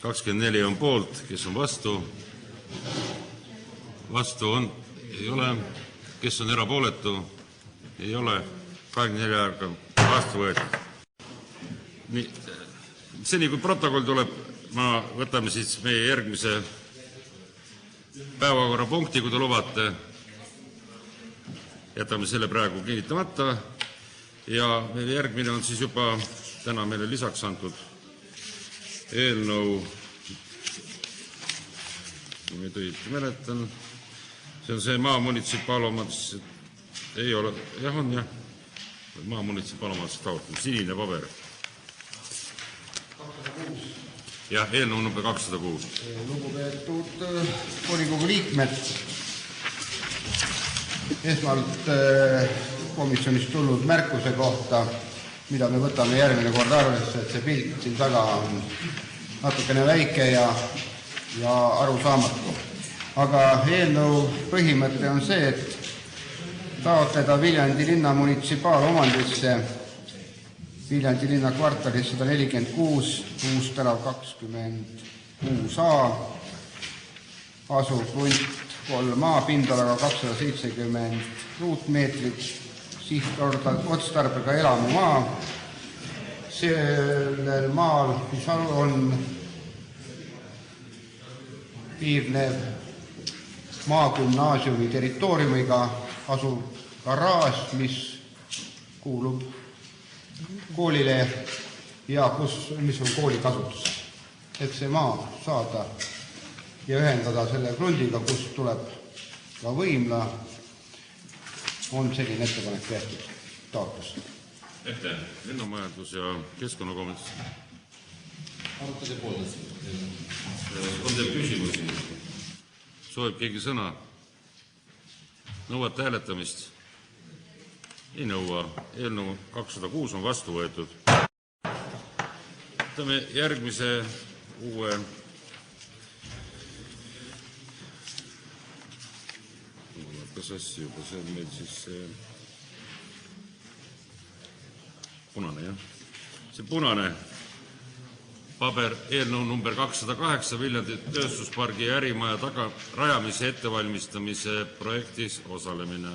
...24 on poolt, kes on vastu? Vastu on, ei ole. Kes on erapooletu? Ei ole. 24 vastu võetud. Nii, seni kui protokoll tuleb ma võtame siis meie järgmise päevakorrapunkti, kui te lubate. Jätame selle praegu kinnitamata ja meie järgmine on siis juba täna meile lisaks antud eelnõu, kui ma õigesti mäletan, see on see maa munitsipaalomandus, ei ole, jah on jah, maa munitsipaalomandus taotleb, sinine paber. Jah, eelnõu number 206. Lugupeetud volikogu liikmed, esmalt komisjonist tulnud märkuse kohta, mida me võtame järgmine kord arvesse, et see pilt siin taga on natukene väike ja arusaamatu. Aga eelnõu põhimõte on see, et taotleda Viljandi linna munitsipaalomandisse Viljandi linna kvartalis 146, uus tänav 26a, asub punt 3a, pindalaga 270 ruutmeetrit, sihtotstarbega elamumaa. Sellel maal, mis on piirnev maagümnaasiumi territooriumiga, asub garaaž, mis kuulub koolile ja mis on kooli kasutuses. Et see maa saada ja ühendada selle krundiga, kust tuleb ka võimla, on selline ettepanek tehtud taotlus. Ette, linnamajandus ja keskkonnakomisjon. Arutade pooldes. On teil küsimusi? Soovib keegi sõna? Nõuate hääletamist? Ei nõua. Eelnõu 206 on vastu võetud. Võtame järgmise uue kas asja juba, see on meil siis punane, jah? See punane paber, eelnõu number 208, Viljandi tööstuspargi ja ärimaja rajamise ettevalmistamise projektis osalemine.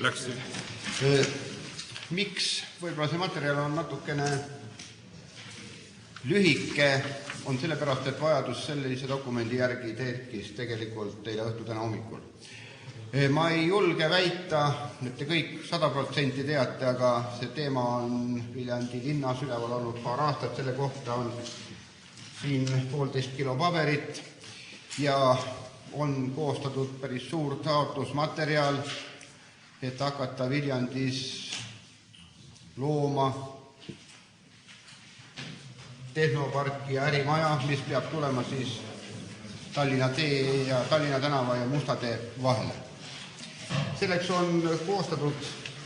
Läks. Miks võib-olla see materjal on natukene lühike, on sellepärast, et vajadus sellise dokumendi järgi tekkis tegelikult teile õhtu täna hommikul. Ma ei julge väita, et te kõik 100% teate, aga see teema on Viljandi linnas üleval olnud paar aastat, selle kohta on siin 1,5 kilo paberit ja on koostatud päris suur taotlusmaterjal, et hakata Viljandis looma tehnoparki ja ärimaja, mis peab tulema siis Tallinna tee ja Tallinna tänava ja Musta tee vahele. Selleks on koostatud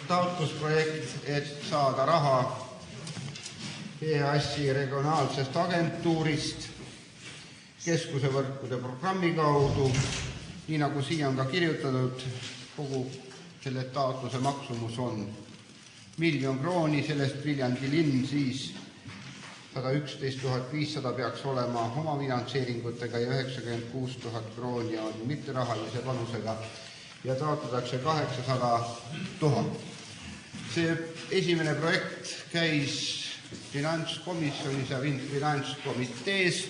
taotlusprojekt, et saada raha EAS-i regionaalsest agentuurist keskuse võrkude programmi kaudu, nii nagu siia on ka kirjutatud, kogu selle taotluse maksumus on 1 000 000 krooni, sellest Viljandi linn siis 111 500 peaks olema omafinantseeringutega ja 96 000 krooni on mitterahalise panusega ja taotletakse 800 000. See esimene projekt käis finantskomisjonis ja finantskomitees,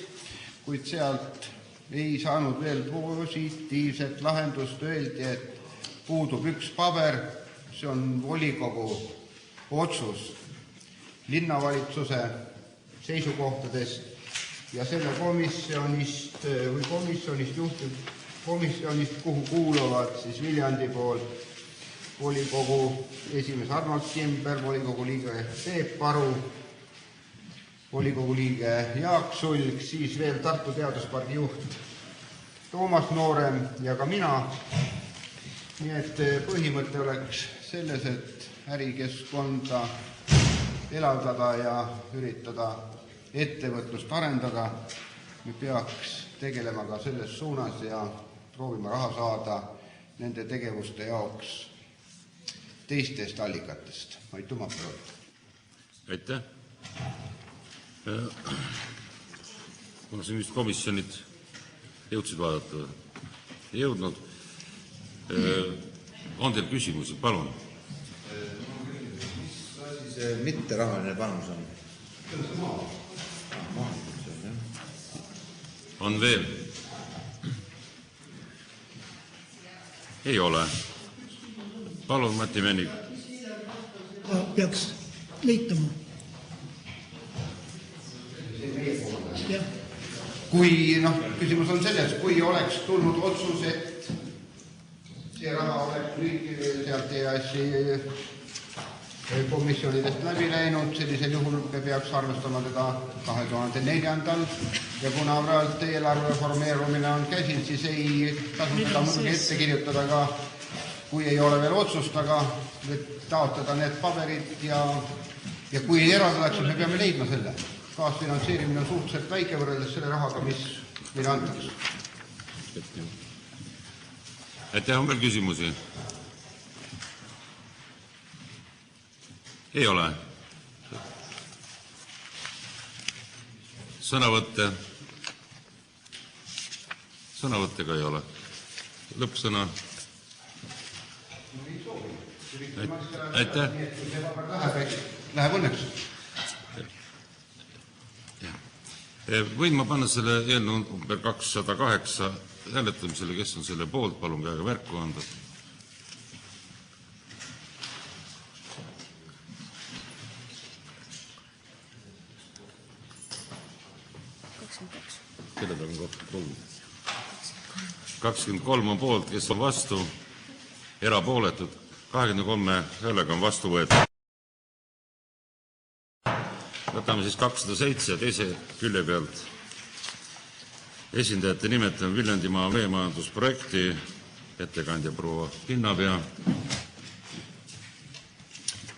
kuid sealt ei saanud veel positiivset lahendust, öeldi, et puudub üks paber, see on volikogu otsus linnavalitsuse seisukohtadest ja selle komisjonist, kuhu kuuluvad siis Viljandi poolt volikogu esimees Arnold Kimber, volikogu liige Peep Paru, volikogu liige Jaak Sulg, siis veel Tartu teaduspargi juht Toomas Noorem ja ka mina. Nii et põhimõte oleks selles, et ärikeskkonda elavdada ja üritada ettevõtlust arendada. Me peaks tegelema ka selles suunas ja proovima raha saada nende tegevuste jaoks teistest allikatest. Aitüma, proovida. Aitäh. Kuna siin vist komisjonid jõudsid vaadata, ei jõudnud. On teil küsimusi? Palun. see mitterahaline panus on? On veel? Ei ole. Palun, Mati Mennik. Peaks leitama. Kui, küsimus on selles, kui oleks tulnud otsus, et see raha oleks lühike sealt EAS-i komisjonidest läbi läinud, sellisel juhul me peaks arvestama teda 2004. Ja kuna praegu eelarve formeerumine on käsil, siis ei tasu seda muidugi ette kirjutada ka, kui ei ole veel otsust, aga taotada need paberid ja kui ei eraldatakse, me peame leidma selle. Kaasfinantseerimine on suhteliselt väike võrreldes selle rahaga, mis meile antakse. Aitäh, on veel küsimusi? Ei ole. Sõnavõtte? Sõnavõttega ei ole. Lõppsõna? Aitäh. Läheb õnneks. Võin ma panna selle eelnõu number 208 hääletamisele, kes on selle poolt, palun käega märku anda. Kelle ta on 23? 23 on poolt, kes on vastu, erapooletud, 23 häälega on vastu võetud. Võtame siis 207 teise külje pealt. Esindajate nimetame Viljandimaa veemajandusprojekti, ettekandja proua Pinnapea.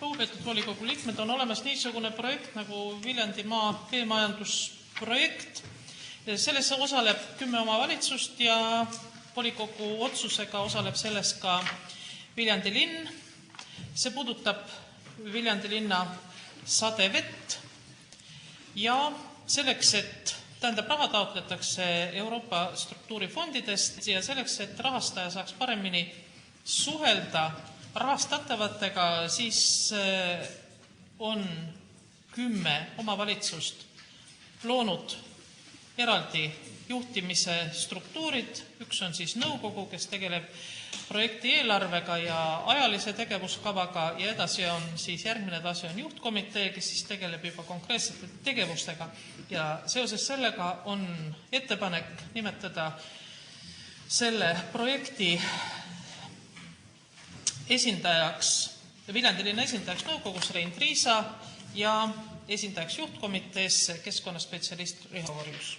Lugupeetud volikogu liikmed, on olemas niisugune projekt nagu Viljandimaa veemajandusprojekt. Selles osaleb 10 omavalitsust ja volikogu otsusega osaleb selles ka Viljandi linn. See puudutab Viljandi linna sadevett. Ja selleks, et raha taotletakse Euroopa struktuurifondidest ja selleks, et rahastaja saaks paremini suhelda rahastatavatega, siis on 10 omavalitsust loonud eraldi juhtimise struktuurid. Üks on siis nõukogu, kes tegeleb projekti eelarvega ja ajalise tegevuskavaga ja edasi on siis järgmine tase on juhtkomitee, kes siis tegeleb juba konkreetsete tegevustega ja seoses sellega on ettepanek nimetada selle projekti esindajaks, Viljandi linna esindajaks nõukogus Rein Triisa ja esindajaks juhtkomitees keskkonnaspetsialist Riho Orjus.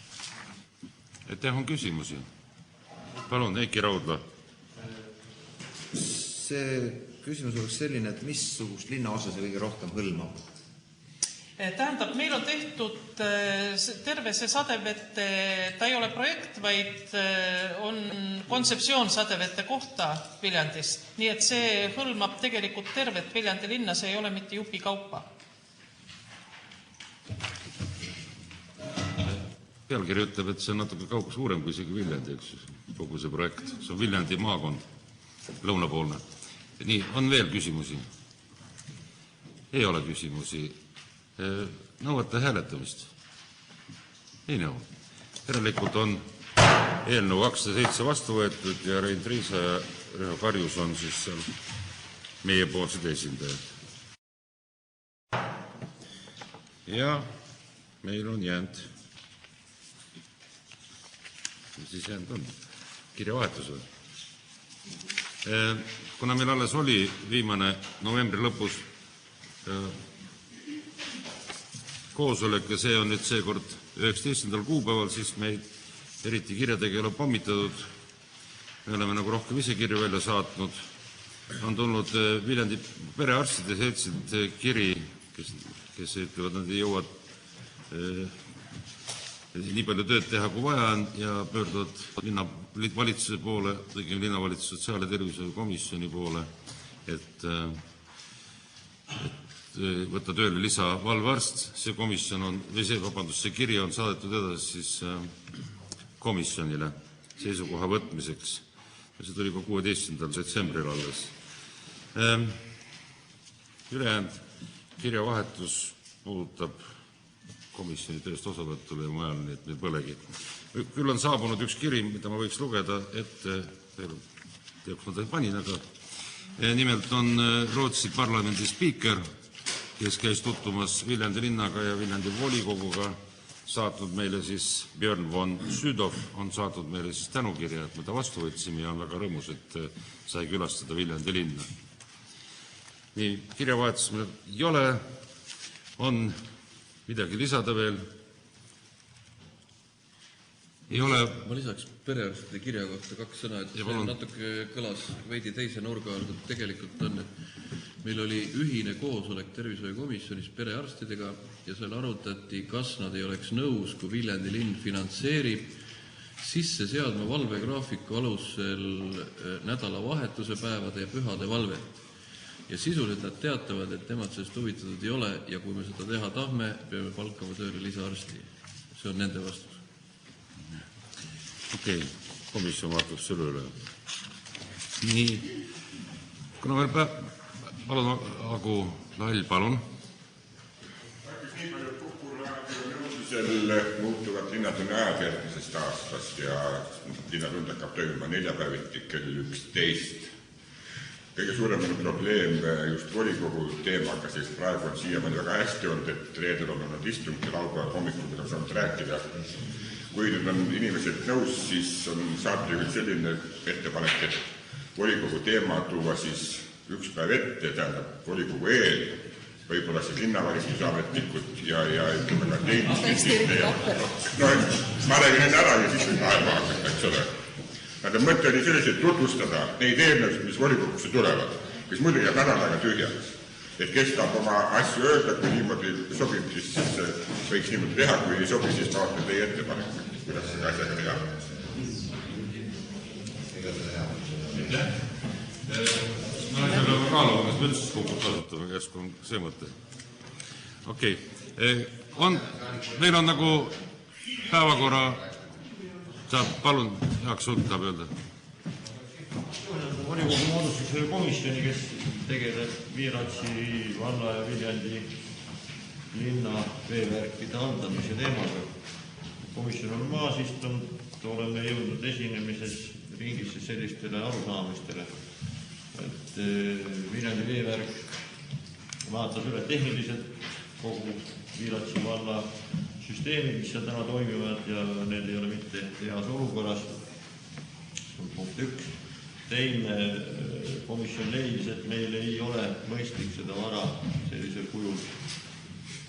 Aitäh, on küsimusi? Palun, Eiki Raudla. See küsimus oleks selline, et missugust linnaosa see kõige rohkem hõlmab? Tähendab, meil on tehtud terve see sadevete, ta ei ole projekt, vaid on kontseptsioon sadevete kohta Viljandis. Nii et see hõlmab tegelikult tervet Viljandi linna, see ei ole mitte jupi kaupa. Pealkiri ütleb, et see on natuke kaup suurem kui isegi Viljandi, eks kogu see projekt. See on Viljandi maakond, lõunapoolne. Nii, on veel küsimusi? Ei ole küsimusi. Nõuate hääletamist? Ei nõu. Järelikult on eelnõu 207 vastu võetud ja Rein Triisa ja Riho Karjus on siis seal meiepoolsed esindajad. Ja meil on jäänud, mis siis jäänud on? Kirjavahetus või? Kuna meil alles oli viimane novembri lõpus koosolek ja see on nüüd seekord 19. kuupäeval, siis meid eriti kirjadega ei ole pommitatud. Me oleme nagu rohkem ise kirju välja saatnud. On tulnud Viljandi perearstide seltsilt kiri, kes ütlevad, nad ei jõua nii palju tööd teha, kui vaja on ja pöörduvad valitsuse poole, linnavalitsuse sotsiaal- ja tervishoiukomisjoni poole, et võtta tööle lisavalvearst. See komisjon on, see kiri on saadetud edasi siis komisjonile seisukoha võtmiseks. See tuli ka 16. detsembril alles. Ülejäänud kirjavahetus puudutab komisjoni tööst osavõtule ja mujal, nii et meil polegi. Küll on saabunud üks kiri, mida ma võiks lugeda ette, teaks ma ta panin, aga nimelt on Rootsi parlamendi spiiker, kes käis tutvumas Viljandi linnaga ja Viljandi volikoguga, saatnud meile siis, Björn von Sydow on saatnud meile siis tänukirja, et me ta vastu võtsime ja on väga rõõmus, et sai külastada Viljandi linna. Nii, kirjavahetus meil ei ole, on midagi lisada veel? Ei ole. Ma lisaks perearstide kirja kohta 2 sõna, et see natuke kõlas veidi teise nurga alt, et tegelikult on, et meil oli ühine koosolek tervishoiukomisjonis perearstidega ja seal arutati, kas nad ei oleks nõus, kui Viljandi linn finantseerib sisse seadma valvegraafiku alusel nädalavahetuse päevade ja pühade valvet. Ja sisuliselt nad teatavad, et nemad sellest huvitatud ei ole ja kui me seda teha tahme, peame palkama tööle lisaarsti. See on nende vastus. Okei, komisjon vaatab selle üle. Nii, kuna veel palun, Agu Lall, palun. Nii palju populaarnõudlusel muutuvad linnatund ajad järgmisest aastast ja linnatund hakkab toimuma neljapäeviti kell 11. Kõige suurem on probleem just volikogu teemaga, sest praegu on siiamaani väga hästi olnud, et reedel on olnud istung ja laupäeval hommikul, mida saanud rääkida. Kui nüüd on inimesed nõus, siis on saatejuhil selline ettepanek, et volikogu teema tuua siis üks päev ette, tähendab volikogu eel, võib-olla siis linnavalitsusametnikud ja ütleme ka teine. No, ma räägin enne ära ja siis võib aega hakata, eks ole. Nende mõte oli selliselt tutvustada neid eelnõusid, mis volikogusse tulevad, mis muidu jääb nädalaga tühjaks. Et kes tahab oma asju öelda, kui niimoodi sobib, siis võiks niimoodi teha, kui ei sobi, siis ma vaatan teie ettepanek, kuidas seda asjaga teha. Ma olen selle kaalu, kas me üldse kukud kasutame, käsku on see mõte. Okei. Meil on nagu päevakorra, palun, Jaak Sulk tahab öelda. Volikogu moodustus komisjoni, kes tegeleb Viiratsi valla ja Viljandi linna veevärkide haldamise teemaga. Komisjon on maas istunud, oleme jõudnud esinemises ringisse sellistele arusaamistele, et Viljandi veevärk vaatas üle tehniliselt kogu Viiratsi valla süsteemid, mis seal täna toimivad ja need ei ole mitte heas olukorras. See on punkt 1. Teine komisjon leidis, et meil ei ole mõistlik seda vara sellisel kujul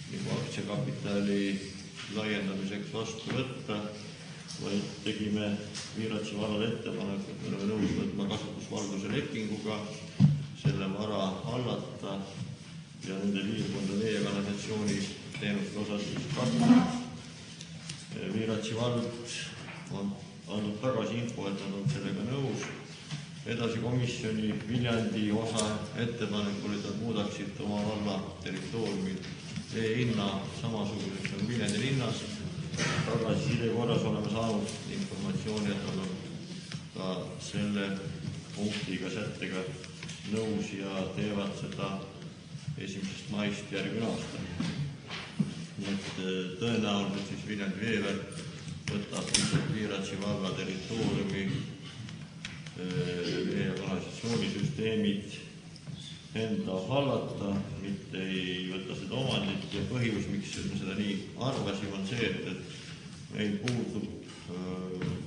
nagu aktsiakapitali laiendamiseks vastu võtta, vaid tegime Viiratsi vallale ettepaneku, et me oleme nõus võtma kasutusvalduse lepinguga selle vara hallata ja nende piirkonda vee- ja kanalisatsiooni teenuste osas katta. Viiratsi vald on andnud tagasi info, et nad on sellega nõus. Edasi komisjoni Viljandi osa ettepanekul, et nad muudaksid oma valla territooriumil vee hinna samasuguseks nagu Viljandi linnas. Tagasiside korras oleme saanud informatsiooni, et nad on ka selle punktiga sättega nõus ja teevad seda 1. maist järgmine aasta. Nii et tõenäoliselt siis Viljandi veevärk võtab Viiratsi valla territooriumi vee- ja kanalisatsioonisüsteemid enda hallata, mitte ei võta seda omandit ja põhjus, miks me seda nii arvasime, on see, et meil puudub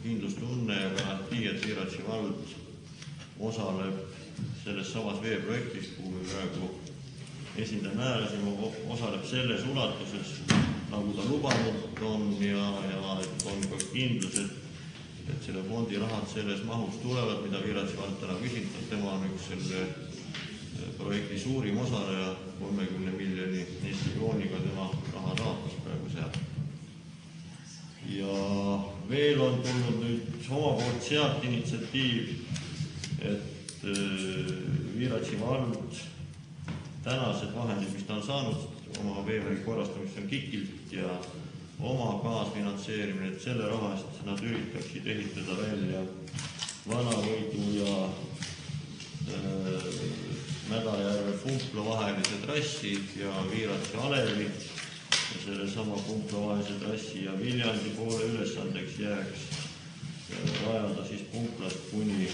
kindlustunne ja garantii, et Viiratsi vald osaleb selles samas veeprojektis, kuhu me praegu esindaja määrasime, osaleb selles ulatuses, nagu ta lubanud on ja on ka kindlus, et selle fondi rahad selles mahus tulevad, mida Viiratsi vald täna küsinud, tema on üks selle projekti suurim osaleja, 30 miljoni Eesti krooniga tema raha taotles praegu seal. Ja veel on tulnud nüüd oma poolt sealt initsiatiiv, et Viiratsi vald tänased vahendid, mis ta on saanud oma veevärgi korrastamist on KIK-ilt ja oma kaasfinantseerimine, et selle raha eest nad üritaksid ehitada välja Vanavõidu ja Mädajärve Pumpla vahelised trassi ja Viiratsi-Alevi ja sellesama punktavahelise trassi ja Viljandi poole ülesandeks jääks rajada siis punktast kuni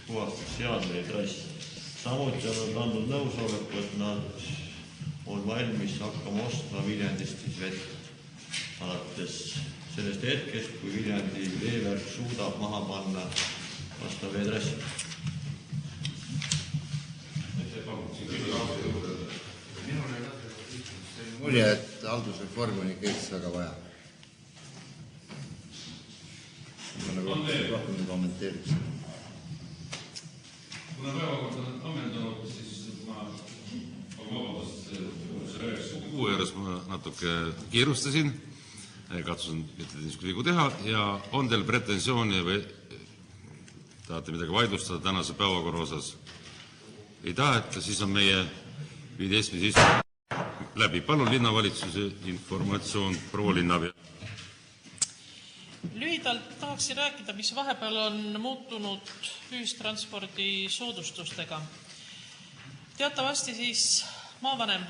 puhastusseadmeni trass. Samuti on nad andnud nõusoleku, et nad on valmis hakkama ostma Viljandist siis vett alates sellest hetkest, kui Viljandi veevärk suudab maha panna vastav veetrassi. Mulje, et haldusreformi on ikka Eestis väga vaja. Ma nagu rohkem kommenteeriks. Kuna päevakord on ammendunud, siis ma kuu juures ma natuke kiirustasin, katsusin mitte niisuguse vigu teha ja on teil pretensiooni või tahate midagi vaidlustada tänase päevakorra osas? Ei taheta, siis on meie 15. istung läbi. Palun linnavalitsuse informatsioon, proua linnapea. Lühidalt tahaksin rääkida, mis vahepeal on muutunud ühistranspordi soodustustega. Teatavasti siis maavanem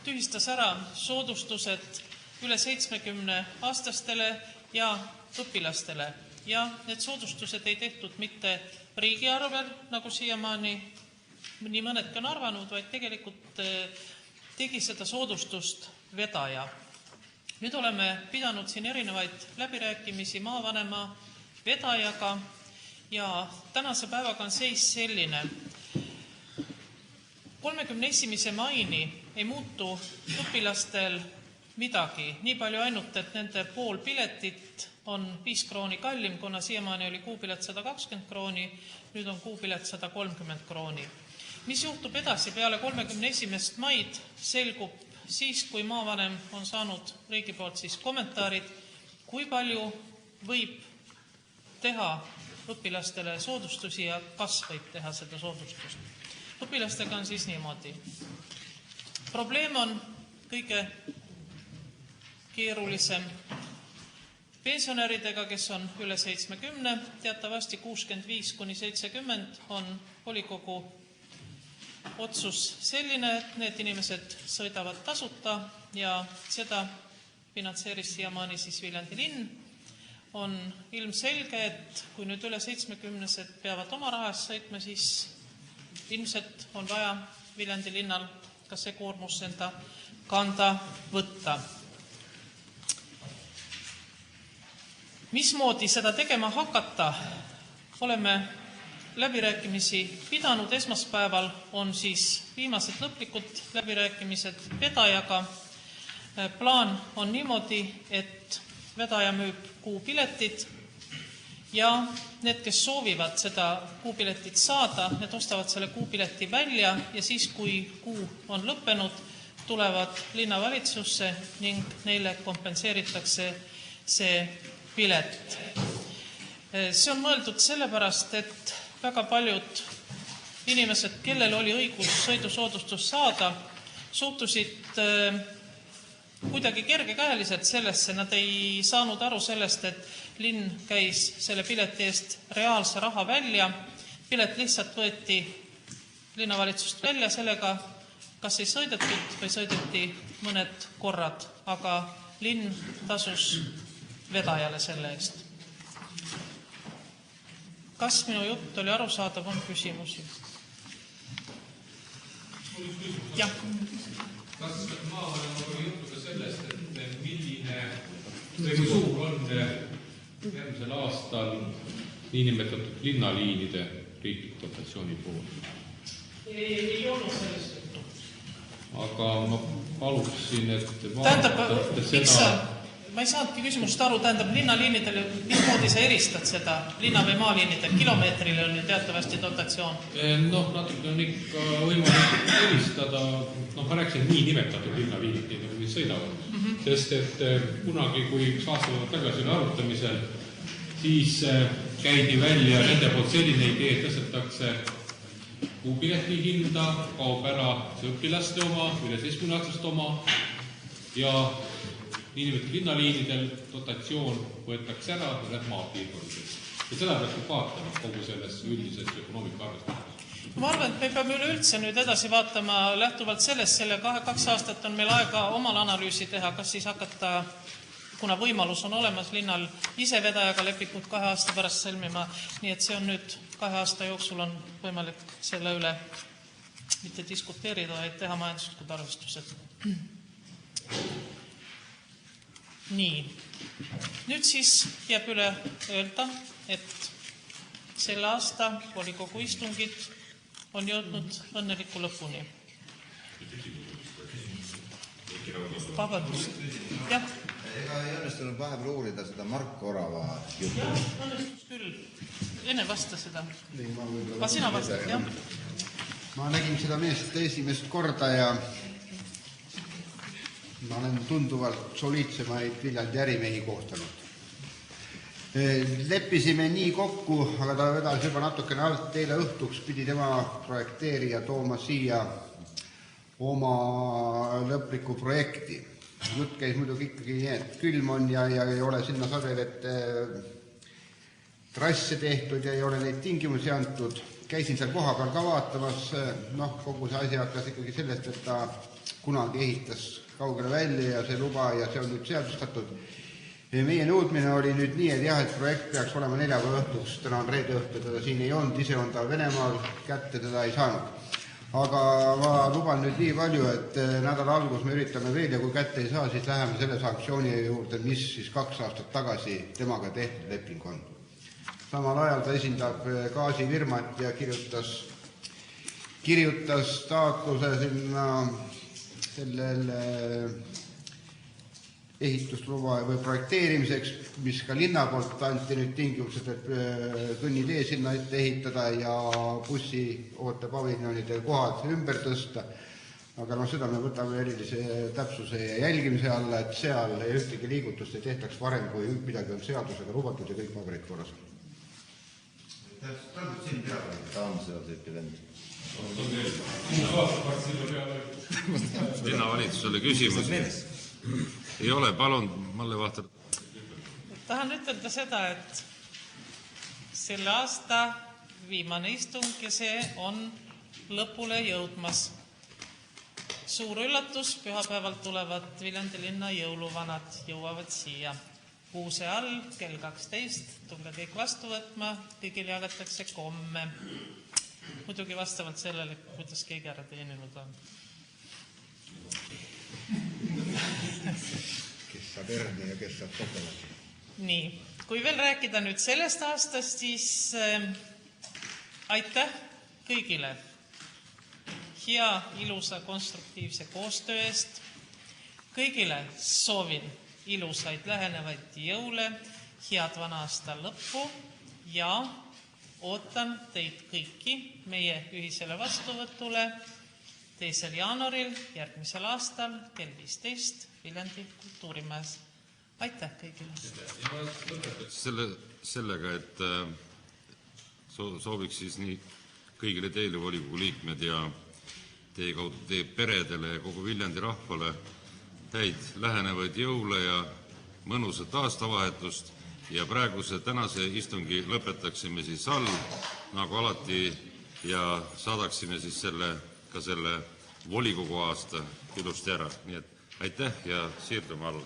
tühistas ära soodustused üle 70-aastastele ja õpilastele ja need soodustused ei tehtud mitte riigi arvel, nagu siiamaani nii mõnedki on arvanud, vaid tegelikult tegi seda soodustust vedaja. Nüüd oleme pidanud siin erinevaid läbirääkimisi maavanema vedajaga ja tänase päevaga on seis selline. 31. maini ei muutu õpilastel midagi, nii palju ainult, et nende pool piletit on 5 krooni kallim, kuna siiamaani oli kuupilet 120 krooni, nüüd on kuupilet 130 krooni. Mis juhtub edasi peale 31. maid, selgub siis, kui maavanem on saanud riigi poolt siis kommentaarid, kui palju võib teha õpilastele soodustusi ja kas võib teha seda soodustust. Õpilastega on siis niimoodi. Probleem on kõige keerulisem pensionäridega, kes on üle 70, teatavasti 65–70 on volikogu otsus selline, et need inimesed sõidavad tasuta ja seda finantseeris siiamaani siis Viljandi linn. On ilmselge, et kui nüüd üle 70 peavad oma rahast sõitma, siis ilmselt on vaja Viljandi linnal ka see koormus enda kanda võtta. Mismoodi seda tegema hakata? Oleme läbirääkimisi pidanud. Esmaspäeval on siis viimased lõplikud läbirääkimised vedajaga. Plaan on niimoodi, et vedaja müüb kuupiletid ja need, kes soovivad seda kuupiletit saada, need ostavad selle kuupileti välja ja siis, kui kuu on lõppenud, tulevad linnavalitsusse ning neile kompenseeritakse see pilet. See on mõeldud sellepärast, et väga paljud inimesed, kellel oli õigus sõidusoodustust saada, suhtusid kuidagi kergekäeliselt sellesse. Nad ei saanud aru sellest, et linn käis selle pileti eest reaalse raha välja. Pilet lihtsalt võeti linnavalitsusest välja, sellega kas ei sõidetud või sõideti mõned korrad, aga linn tasus vedajale selle eest. Kas minu jutt oli arusaadav, on küsimusi? Jah. Kas maavanemaga oli juttu ka sellest, et milline või kui suur on järgmisel aastal niinimetatud linnaliinide riikliku dotatsiooni pool? Ei olnud sellest juttu. Aga ma paluksin, et vaatate seda... Ma ei saanudki küsimust aru, tähendab linnaliinidel, mismoodi sa eristad seda linna- või maaliinidel? Kilomeetrile on ju teatavasti dotatsioon. Natuke on ikka võimalik eristada, ma rääksin nii nimetatud linnaliinid, nii nagu mis sõidavad. Sest et kunagi, kui üks aasta tagasi oli arutamisel, siis käidi välja nende poolt selline idee, et tõstetakse kuupileti hinda, kaob ära see õpilaste oma, üle 70-aastaste oma ja niinimetatud linnaliinidel dotatsioon võetakse ära ja läheb maapiirkondades. Ja seda peaks vaatama kogu selles üldises ökonoomika arvestamiseks. Ma arvan, et me peame üleüldse nüüd edasi vaatama lähtuvalt sellest, selle 2 aastat on meil aega omal analüüsi teha, kas siis hakata, kuna võimalus on olemas linnal ise vedajaga lepingut 2 aasta pärast sõlmima, nii et see on nüüd 2 aasta jooksul on võimalik selle üle mitte diskuteerida, vaid teha majanduslikud arvestused. Nii, nüüd siis jääb üle öelda, et selle aasta volikogu istungid on jõudnud õnneliku lõpuni. Vabandust. Jah. Ega ei õnnestunud vahepeal uurida seda Mark Orava juttu. Jah, õnnestus küll. Enne vasta seda. Aga sina vastad, jah? Ma nägin seda meest esimest korda ja ma olen tunduvalt soliidsemaid Viljandi ärimehi kohtanud. Leppisime nii kokku, aga ta vedas juba natukene alt, eile õhtuks pidi tema projekteerija tooma siia oma lõpliku projekti. Jutt käis muidugi ikkagi nii, et külm on ja ei ole sinna sadevete trasse tehtud ja ei ole neid tingimusi antud. Käisin seal koha peal ka vaatamas, kogu see asi hakkas ikkagi sellest, et ta kunagi ehitas kaugele välja ja see luba ja see on nüüd seadustatud. Meie nõudmine oli nüüd nii, et jah, et projekt peaks olema neljapäeva õhtuks, täna on reede õhtu, teda siin ei olnud, ise on ta Venemaal, kätte teda ei saanud. Aga ma luban nüüd nii palju, et nädala algus me üritame veel ja kui kätte ei saa, siis läheme selle sanktsiooni juurde, mis siis 2 aastat tagasi temaga tehtud leping on. Samal ajal ta esindab gaasifirmat ja kirjutas taotluse sinna sellele ehitusluba või projekteerimiseks, mis ka linna poolt anti nüüd tingimused, et kõnnitee sinna ette ehitada ja bussi ootepaviljonide kohad ümber tõsta. Aga seda me võtame erilise täpsuse ja jälgimise alla, et seal ühtegi liigutust ei tehtaks varem, kui midagi on seadusega lubatud ja kõik paberid korras. Tähendab siin peale, ta on seda tüüpi vend. Linnavalitsusele küsimus. Ei ole, palun, Malle Vahter. Tahan ütelda seda, et selle aasta viimane istung ja see on lõpule jõudmas. Suur üllatus, pühapäeval tulevad Viljandi linna jõuluvanad, jõuavad siia. Kuuse all kell 12, tulge kõik vastu võtma, kõigil jagatakse komme. Muidugi vastavalt sellele, kuidas keegi ära teeninud on. Kes saab erdi ja kes saab topelati. Nii, kui veel rääkida nüüd sellest aastast, siis aitäh kõigile hea, ilusa, konstruktiivse koostöö eest. Kõigile soovin ilusaid lähenevaid jõule, head vana aasta lõppu ja ootan teid kõiki meie ühisele vastuvõtule 2. jaanuaril järgmisel aastal kell 15 Viljandi kultuurimäes. Aitäh kõigile! Sellega, et sooviks siis nii kõigile teile volikogu liikmed ja teie kaudu teie peredele ja kogu Viljandi rahvale häid lähenevaid jõule ja mõnusat aastavahetust ja praeguse tänase istungi lõpetaksime siis all, nagu alati, ja saadaksime siis ka selle volikogu aasta ilusti ära. Nii et aitäh ja siirdume alla.